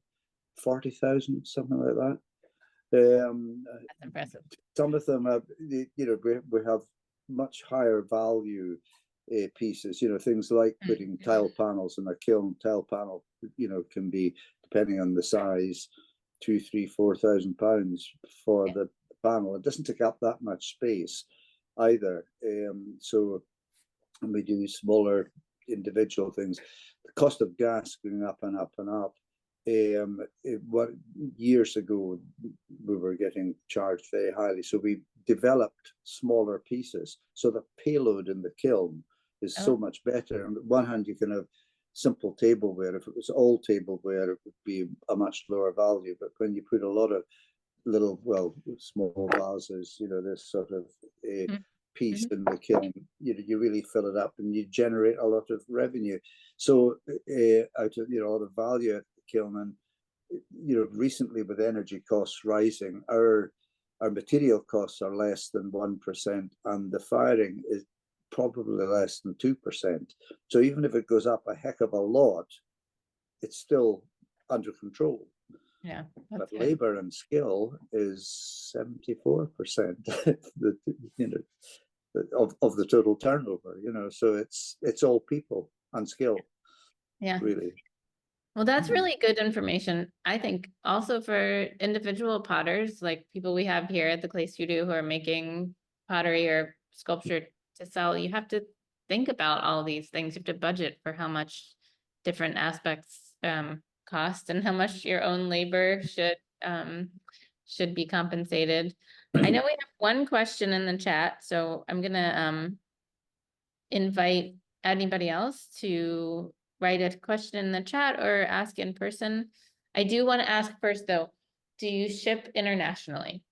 40,000, something like that. That's impressive. Some of them have, we have much higher value pieces, things like putting tile panels in a kiln. Tile panel, can be, depending on the size, £2,000, £3,000, £4,000 for the panel. It doesn't take up that much space either. So we do smaller individual things. The cost of gas going up and up and up. Years ago we were getting charged very highly, so we developed smaller pieces so the payload in the kiln is so much better. On the one hand, you can have simple tableware. If it was all tableware, it would be a much lower value, but when you put a lot of little, small vases, this sort of piece in the kiln, you really fill it up and you generate a lot of revenue. So out of a lot of value at the kiln. And recently with energy costs rising, our material costs are less than 1%, and the firing is probably less than 2%. So even if it goes up a heck of a lot, it's still under control. Yeah, but labor and skill is 74%, of the total turnover. So it's all people and skill. Yeah. Really. Well, that's really good information. I think also for individual potters, like people we have here at the Clay Studio who are making pottery or sculpture to sell, you have to think about all these things. You have to budget for how much different aspects cost and how much your own labor should be compensated. I know we have one question in the chat, so I'm gonna invite anybody else to write a question in the chat or ask in person. I do want to ask first though, do you ship internationally?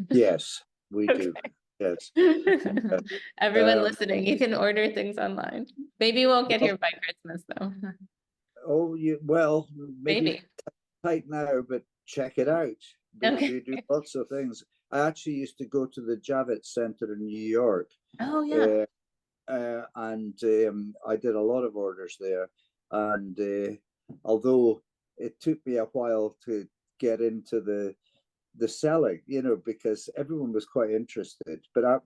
Yes, we do. Yes. Everyone listening, you can order things online. Maybe you won't get here by Christmas though. Oh, well, maybe Maybe. tight now, but check it out. We do lots of things. I actually used to go to the Javits Center in New York. Oh yeah. And I did a lot of orders there. And although it took me a while to get into the selling, because everyone was quite interested. But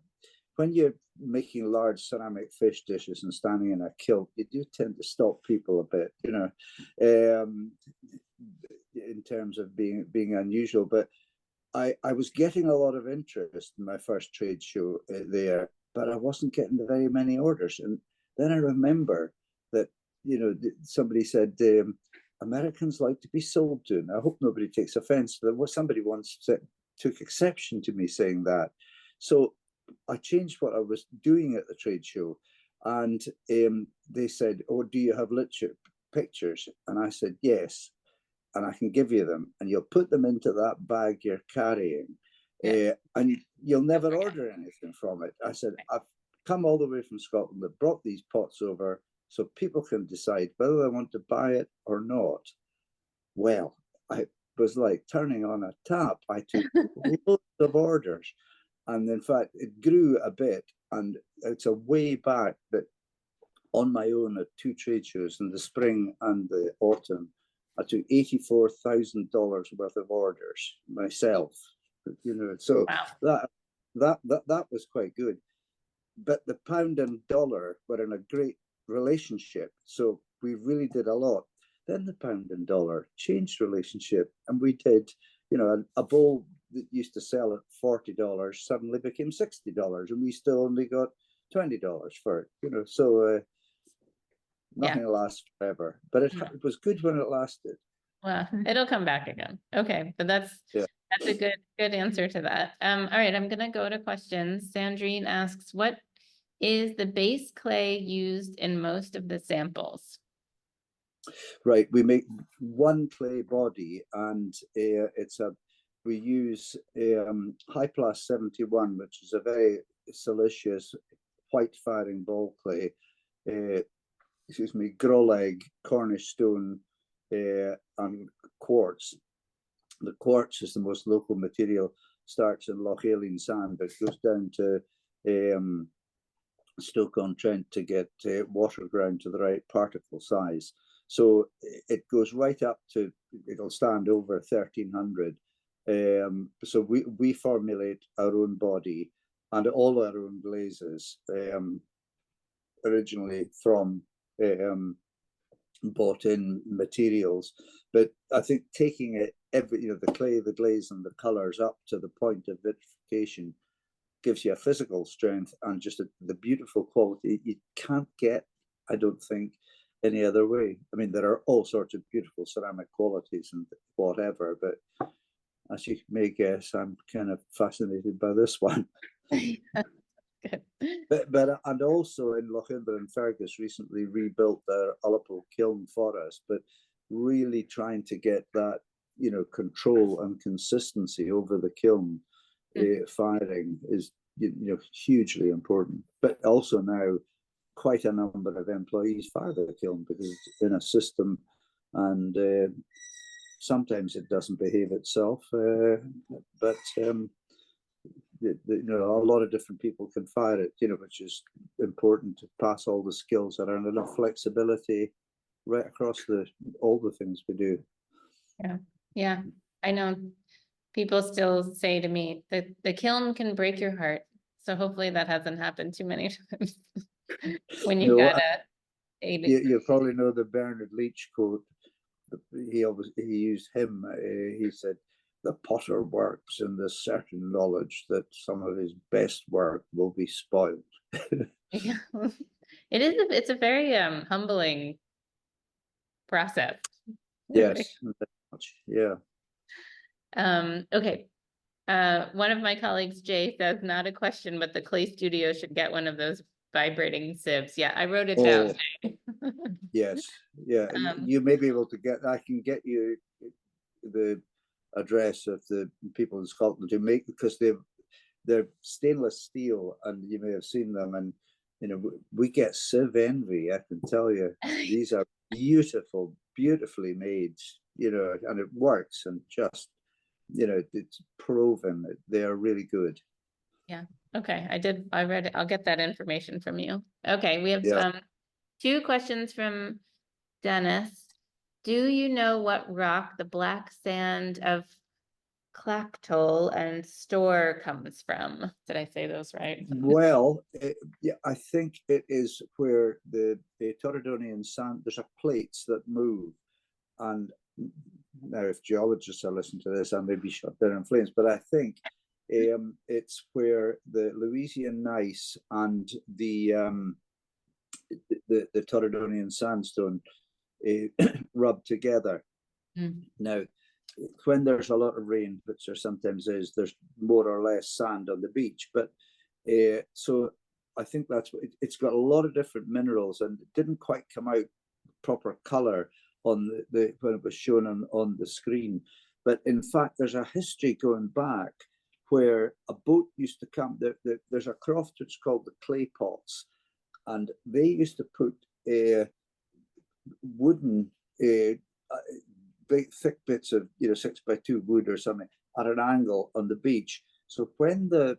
when you're making large ceramic fish dishes and standing in a kilt, you do tend to stop people a bit, in terms of being unusual. But I was getting a lot of interest in my first trade show there, but I wasn't getting very many orders. And then I remember that, somebody said, Americans like to be sold to. And I hope nobody takes offense. Somebody once took exception to me saying that. So I changed what I was doing at the trade show. And they said, oh, do you have literature pictures? And I said, yes. And I can give you them, and you'll put them into that bag you're carrying, and you'll never order anything from it. I said, I've come all the way from Scotland, that brought these pots over so people can decide whether they want to buy it or not. Well, I was like turning on a tap. I took loads of orders, and in fact, it grew a bit, and it's a way back that on my own at 2 trade shows in the spring and the autumn, I took $84,000 worth of orders myself, so wow. that was quite good. But the pound and dollar were in a great relationship, so we really did a lot. Then the pound and dollar changed relationship, and we did, a bowl that used to sell at $40 suddenly became $60, and we still only got $20 for it, so nothing lasts forever, but it was good when it lasted. Well, it'll come back again. Okay, but that's a good answer to that. All right, I'm gonna go to questions. Sandrine asks, what is the base clay used in most of the samples? Right, we make one clay body, and we use High Plus 71, which is a very silicious white firing ball clay. Grolleg, Cornish stone, and quartz. The quartz is the most local material, starts in Loch Alien sand, but goes down to Stoke-on-Trent to get water ground to the right particle size. So it goes right up to, it'll stand over 1300. So we formulate our own body and all our own glazes, originally from bought in materials. But I think taking it the clay, the glaze, and the colors up to the point of vitrification gives you a physical strength and just the beautiful quality you can't get, I don't think, any other way. I mean, there are all sorts of beautiful ceramic qualities and whatever, but as you may guess, I'm kind of fascinated by this one. But and also in Lochimber and Fergus recently rebuilt their Ullapool kiln for us, but really trying to get that control and consistency over the kiln firing is hugely important. But also now quite a number of employees fire the kiln because it's in a system, and sometimes it doesn't behave itself, but a lot of different people can fire it, which is important to pass all the skills that are enough flexibility right across all the things we do. Yeah, I know people still say to me that the kiln can break your heart. So hopefully that hasn't happened too many times. When you've No, got you probably know the Bernard Leach quote. He used him. He said, "The potter works in the certain knowledge that some of his best work will be spoiled." Yeah. It's a very humbling process. Yes, very much. Yeah. Okay. One of my colleagues, Jay, says not a question, but the clay studio should get one of those vibrating sieves. Yeah, I wrote it down. Yes, yeah. You may be able to get. I can get you the address of the people in Scotland who make, because they're stainless steel, and you may have seen them. And you know, we get sieve envy. I can tell you, these are beautiful, beautifully made. You know, and it works, and just, you know, it's proven that they are really good. Yeah. Okay. I read it. I'll get that information from you. Okay. We have Yeah. 2 questions from Dennis. Do you know what rock the black sand of Clactol and Store comes from? Did I say those right? Well, yeah, I think it is where the Torridonian sand. There's a plates that move, and now if geologists are listening to this, I may be shut down in flames. But I think it's where the Louisian gneiss and the Torridonian sandstone rub together. Now, when there's a lot of rain, which there sometimes is, there's more or less sand on the beach. But so I think that's what it's got a lot of different minerals, and it didn't quite come out proper color on the when it was shown on the screen. But in fact, there's a history going back where a boat used to come. There's a croft which is called the clay pots, and they used to put wooden big thick bits of 6x2 wood or something at an angle on the beach. So when the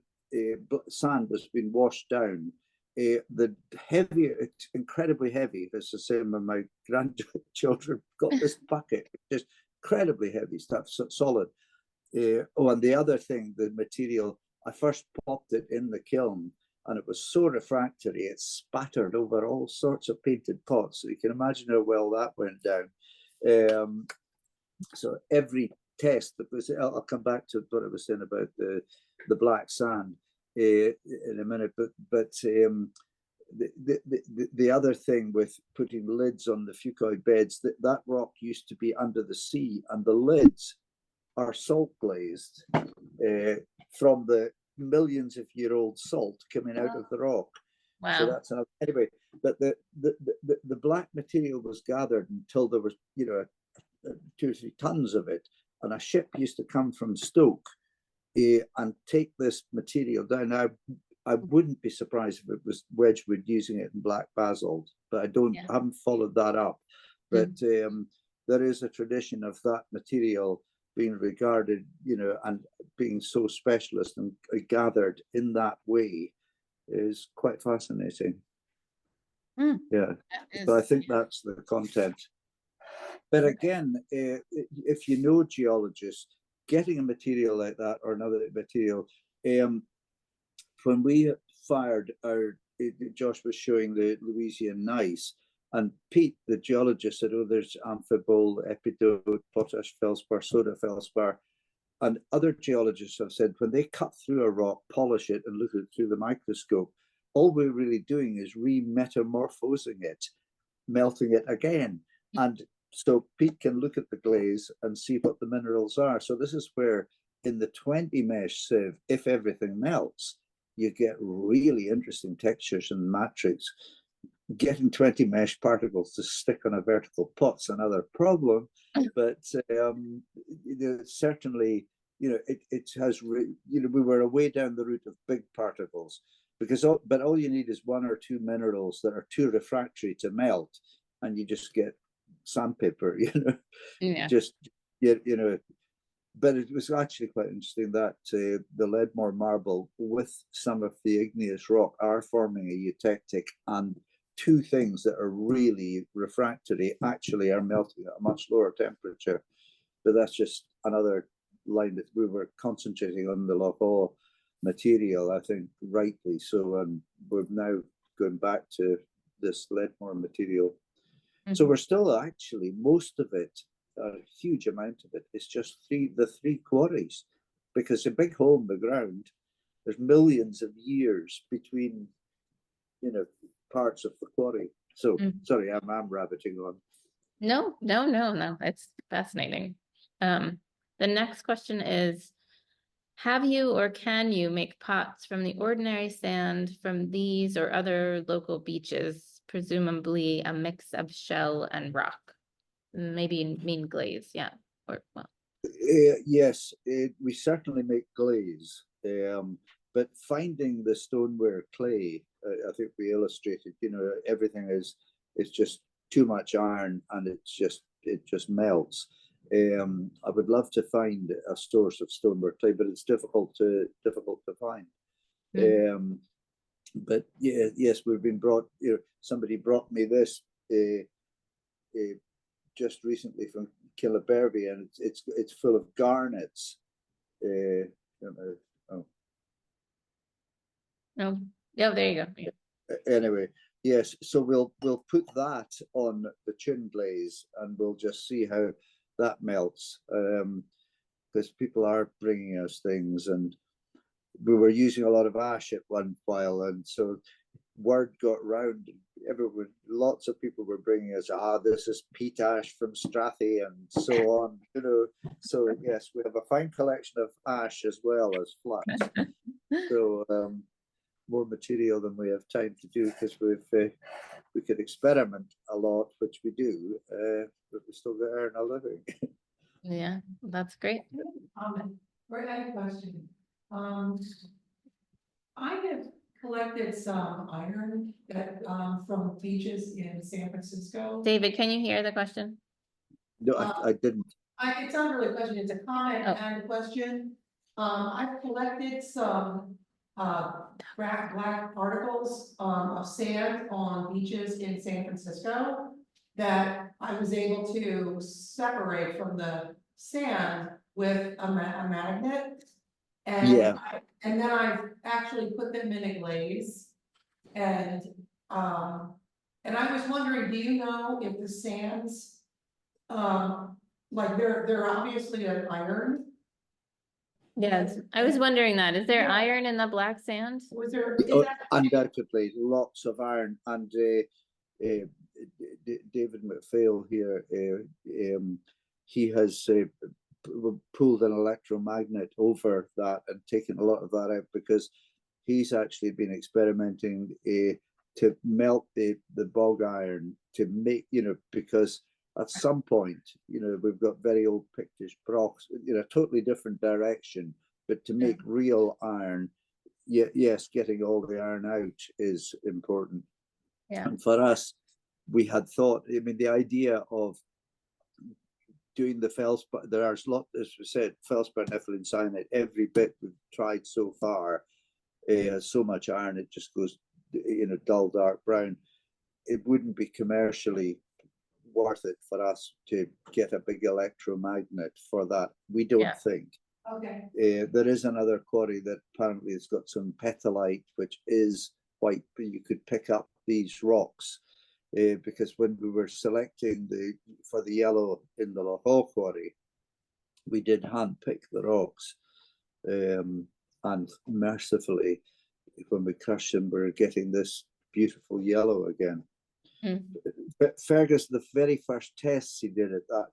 sand was being washed down, the heavy, it's incredibly heavy. It's the same when my grandchildren got this bucket, just incredibly heavy stuff, so solid. And the other thing, the material, I first popped it in the kiln, and it was so refractory, it spattered over all sorts of painted pots. So you can imagine how well that went down. So every test that was, I'll come back to what I was saying about the black sand in a minute, but the other thing with putting lids on the fucoid beds, that rock used to be under the sea, and the lids are salt glazed from the millions of year old salt coming out of the rock. Wow. So that's another, anyway. But the black material was gathered until there was 2 or 3 tons of it, and a ship used to come from Stoke and take this material down. Now, I wouldn't be surprised if it was Wedgwood using it in black basalt, but I haven't followed that up. But there is a tradition of that material being regarded, and being so specialist and gathered in that way is quite fascinating. Yeah, but I think that's the content. But again, if you know geologists, getting a material like that or another material, when we fired Josh was showing the Louisian gneiss, and Pete, the geologist, said, "Oh, there's amphibole, epidote, potash feldspar, soda feldspar." And other geologists have said when they cut through a rock, polish it, and look at it through the microscope, all we're really doing is re-metamorphosing it, melting it again. And so Pete can look at the glaze and see what the minerals are. So this is where in the 20 mesh sieve, if everything melts, you get really interesting textures and matrix. Getting 20 mesh particles to stick on a vertical pot's another problem, but certainly, it has, we were way down the route of big particles, but all you need is 1 or 2 minerals that are too refractory to melt, and you just get sandpaper, But it was actually quite interesting that the Leadmore marble with some of the igneous rock are forming a eutectic, and 2 things that are really refractory actually are melting at a much lower temperature. But that's just another line that we were concentrating on the Loch material, I think rightly so, and we're now going back to this Leadmore material. So we're still actually, most of it, a huge amount of it, is just the three quarries, because a big hole in the ground, there's millions of years between, you know, parts of the quarry. So sorry, I'm rabbiting on. No, it's fascinating. The next question is, have you or can you make pots from the ordinary sand from these or other local beaches, presumably a mix of shell and rock? Maybe mean glaze, yeah. Or well, Yes, we certainly make glaze, but finding the stoneware clay, I think we illustrated, you know, everything is just too much iron, and it just melts. I would love to find a source of stoneware clay, but it's difficult to find. But yeah, yes, we've been brought. You know, somebody brought me this just recently from Killabervie, and it's full of garnets. Oh. no, yeah, there you go. Yeah. Anyway, yes, so we'll put that on the chin glaze, and we'll just see how that melts, because people are bringing us things, and we were using a lot of ash at one while, and so word got round. Everyone, lots of people were bringing us, this is peat ash from Strathy and so on, you know. So yes, we have a fine collection of ash as well as flux. So more material than we have time to do, because we could experiment a lot, which we do, but we still got to earn a living. Yeah, that's great. Right, I have a question. I have collected some iron that from beaches in San Francisco. David, can you hear the question? No, I didn't. It's not really a question, it's a comment Oh. and a question. I've collected some black particles of sand on beaches in San Francisco that I was able to separate from the sand with a magnet. And Yeah. and then I've actually put them in a glaze. And I was wondering, do you know if the sands, like they're obviously an iron? Yes, I was wondering that. Is there Yeah. iron in the black sand? Was there? Undoubtedly, lots of iron, and David McPhail here, he has pulled an electromagnet over that and taken a lot of that out, because he's actually been experimenting to melt the bog iron to make, you know, because at some point, you know, we've got very old Pictish brocks, you know, totally different direction, but to make real iron, yes, getting all the iron out is important. Yeah. And for us, we had thought, I mean, the idea of doing the feldspar, there are a lot, as we said, feldspar nepheline cyanide, every bit we've tried so far has so much iron, it just goes, you know, dull dark brown. It wouldn't be commercially worth it for us to get a big electromagnet for that, we don't think. Okay. There is another quarry that apparently has got some petalite, which is white, but you could pick up these rocks, because when we were selecting for the yellow in the Loch quarry, we did hand pick the rocks, and mercifully, when we crushed them, we're getting this beautiful yellow again. But Fergus, the very first tests he did at that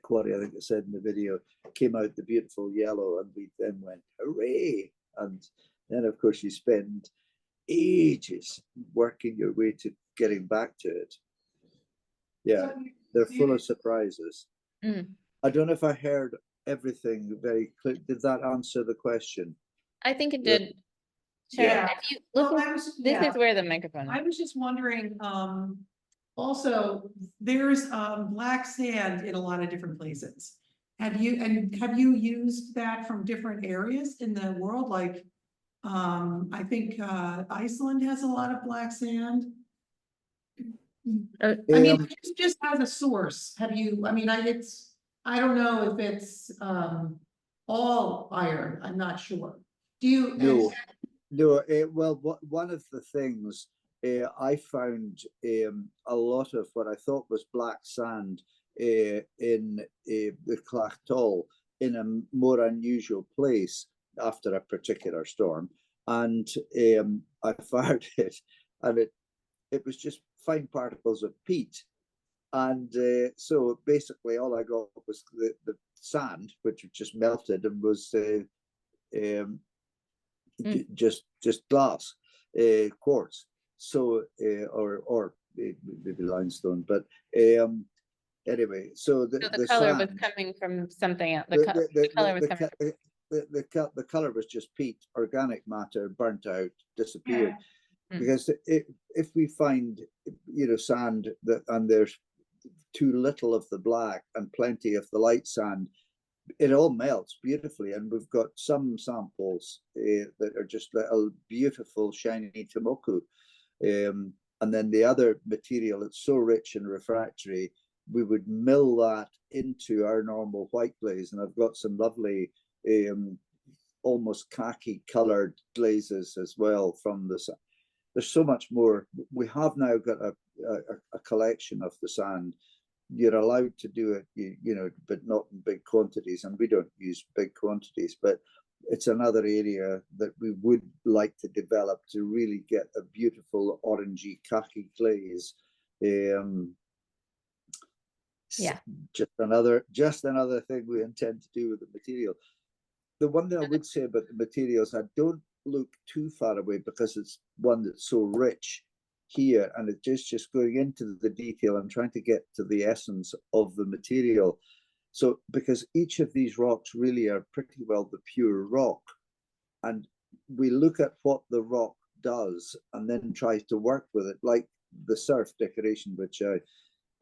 quarry, I think it said in the video, came out the beautiful yellow, and we then went, hooray! And then, of course, you spend ages working your way to getting back to it. Yeah, they're full of surprises. I don't know if I heard everything very clear. Did that answer the question? I think it did. Sharon, Yeah. if you look, this is where the microphone is. I was just wondering, also, there's black sand in a lot of different places. Have you used that from different areas in the world? Like, I think Iceland has a lot of black sand. I mean, just as a source, have you, I mean, it's I don't know if it's, all iron, I'm not sure. Do you? No, no, well, one of the things I found a lot of what I thought was black sand in the Clachtol in a more unusual place after a particular storm, and I fired it, and it was just fine particles of peat, and so basically all I got was the sand, which just melted and was um, just glass, quartz, so or maybe limestone, but anyway, so So the color was sand, coming from something else. the The color was coming. the color was just peat, organic matter burnt out, disappeared. Mm. Because if we find, you know, sand that, and there's too little of the black and plenty of the light sand, it all melts beautifully, and we've got some samples that are just little beautiful shiny tomoku, and then the other material that's so rich and refractory, we would mill that into our normal white glaze, and I've got some lovely almost khaki colored glazes as well from the. There's so much more. We have now got a collection of the sand. You're allowed to do it, you know, but not in big quantities, and we don't use big quantities, but it's another area that we would like to develop to really get a beautiful orangey khaki glaze. Yeah. Just another thing we intend to do with the material. The one thing I would say about the materials, I don't look too far away because it's one that's so rich here, and it's just going into the detail and trying to get to the essence of the material. So because each of these rocks really are pretty well the pure rock, and we look at what the rock does and then try to work with it, like the surf decoration, which I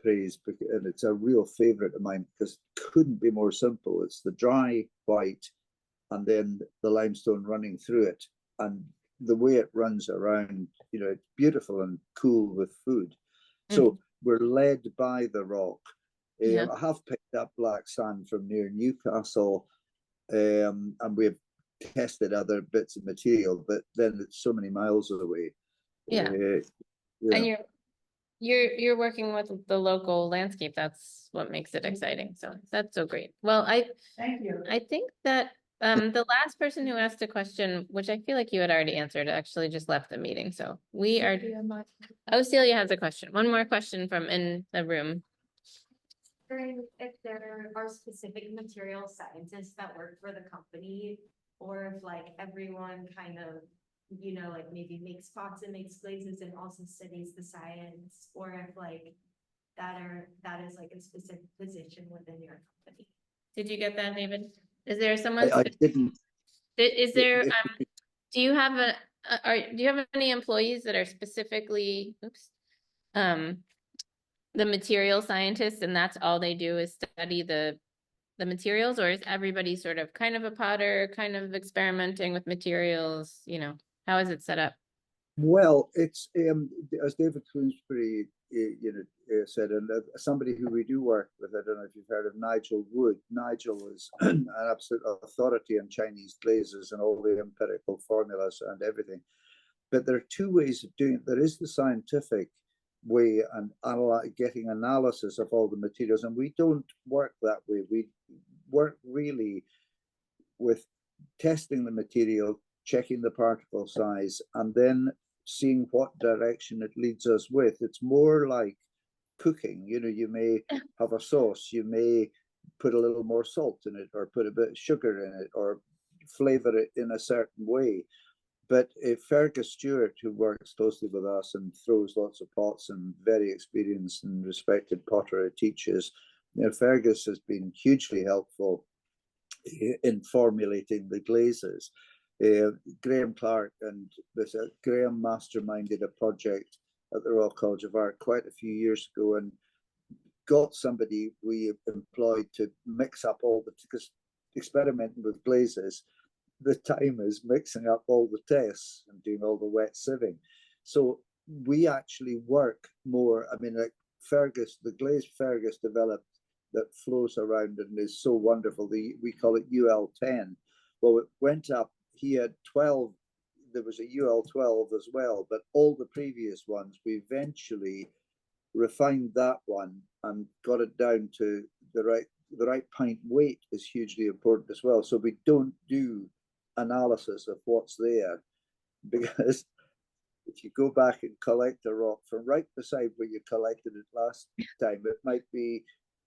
praise, and it's a real favorite of mine because it couldn't be more simple. It's the dry white and then the limestone running through it, and the way it runs around, you know, it's beautiful and cool with food. So we're led by the rock. Yeah. I have picked up black sand from near Newcastle, and we've tested other bits of material, but then it's so many miles away. Yeah. And you're working with the local landscape. That's what makes it exciting. So that's so great. Well, Thank you. I think that the last person who asked a question, which I feel like you had already answered, actually just left the meeting. So we are. Oh, Celia has a question. One more question from in the room. If there are specific material scientists that work for the company, or if like everyone kind of, you know, like maybe makes pots and makes glazes and also studies the science, or if like that is like a specific position within your company. Did you get that, David? Is there someone? I didn't. Is there? Do you have do you have any employees that are specifically? Oops. The material scientists, and that's all they do is study the materials, or is everybody sort of kind of a potter, kind of experimenting with materials? You know, how is it set up? Well, it's as David Queensbury said, and somebody who we do work with. I don't know if you've heard of Nigel Wood. Nigel is an absolute authority on Chinese glazes and all the empirical formulas and everything. But there are two ways of doing it. There is the scientific way and getting analysis of all the materials, and we don't work that way. We work really with testing the material, checking the particle size, and then seeing what direction it leads us with. It's more like cooking. You know, you may have a sauce, you may put a little more salt in it, or put a bit of sugar in it, or flavor it in a certain way. But Fergus Stewart, who works closely with us and throws lots of pots and very experienced and respected potter teachers, you know, Fergus has been hugely helpful in formulating the glazes. Graham Clark and Graham masterminded a project at the Royal College of Art quite a few years ago, and got somebody we employed to mix up all the, because experimenting with glazes, the time is mixing up all the tests and doing all the wet sieving. So we actually work more. I mean, like Fergus, the glaze Fergus developed that flows around and is so wonderful. We call it UL10. Well, it went up. He had 12. There was a UL12 as well, but all the previous ones, we eventually refined that one and got it down to the right pint weight is hugely important as well. So we don't do analysis of what's there, because if you go back and collect a rock from right beside where you collected it last time, it might be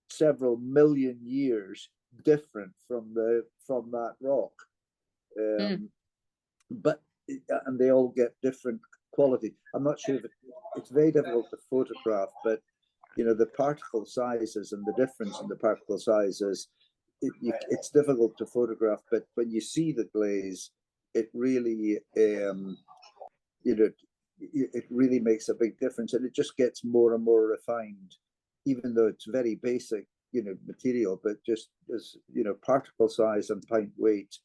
several million years different from that rock. But and they all get different quality. I'm not sure if it's very difficult to photograph, but you know, the particle sizes and the difference in the particle sizes, it's difficult to photograph. But when you see the glaze, it really you know, it really makes a big difference, and it just gets more and more refined, even though it's very basic, you know, material, but just as, you know, particle size and pint weight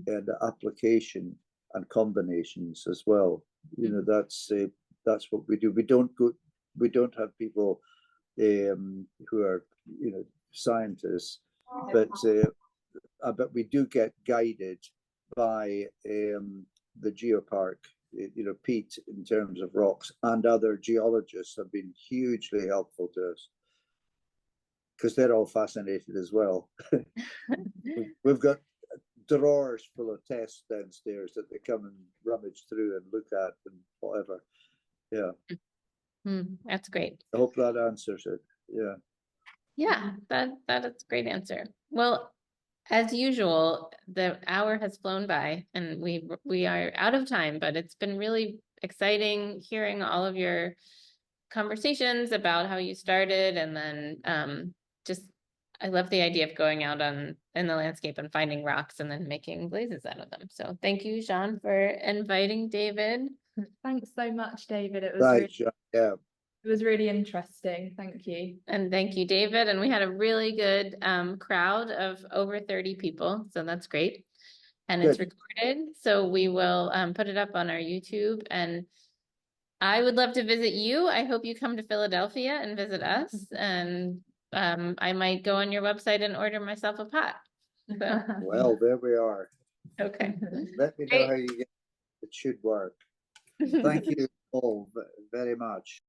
and application and combinations as well. You know, that's what we do. We don't have people who are, you know, scientists, but we do get guided by the geopark. You know, Pete, in terms of rocks, and other geologists have been hugely helpful to us, because they're all fascinated as well. We've got drawers full of tests downstairs that they come and rummage through and look at and whatever. Yeah. That's great. I hope that answers it. Yeah. Yeah, that is a great answer. Well, as usual, the hour has flown by and we are out of time, but it's been really exciting hearing all of your conversations about how you started, and then just I love the idea of going out in the landscape and finding rocks and then making glazes out of them. So thank you, Jean, for inviting David. Thanks so much, David. It was Right. really, Yeah. it was really interesting. Thank you. And thank you, David. And we had a really good crowd of over 30 people. So that's great. And it's Good. recorded. So we will put it up on our YouTube. And I would love to visit you. I hope you come to Philadelphia and visit us. And I might go on your website and order myself a pot. So, Well, there we are. okay. Let me know how you get it. It should work. Thank you all very much.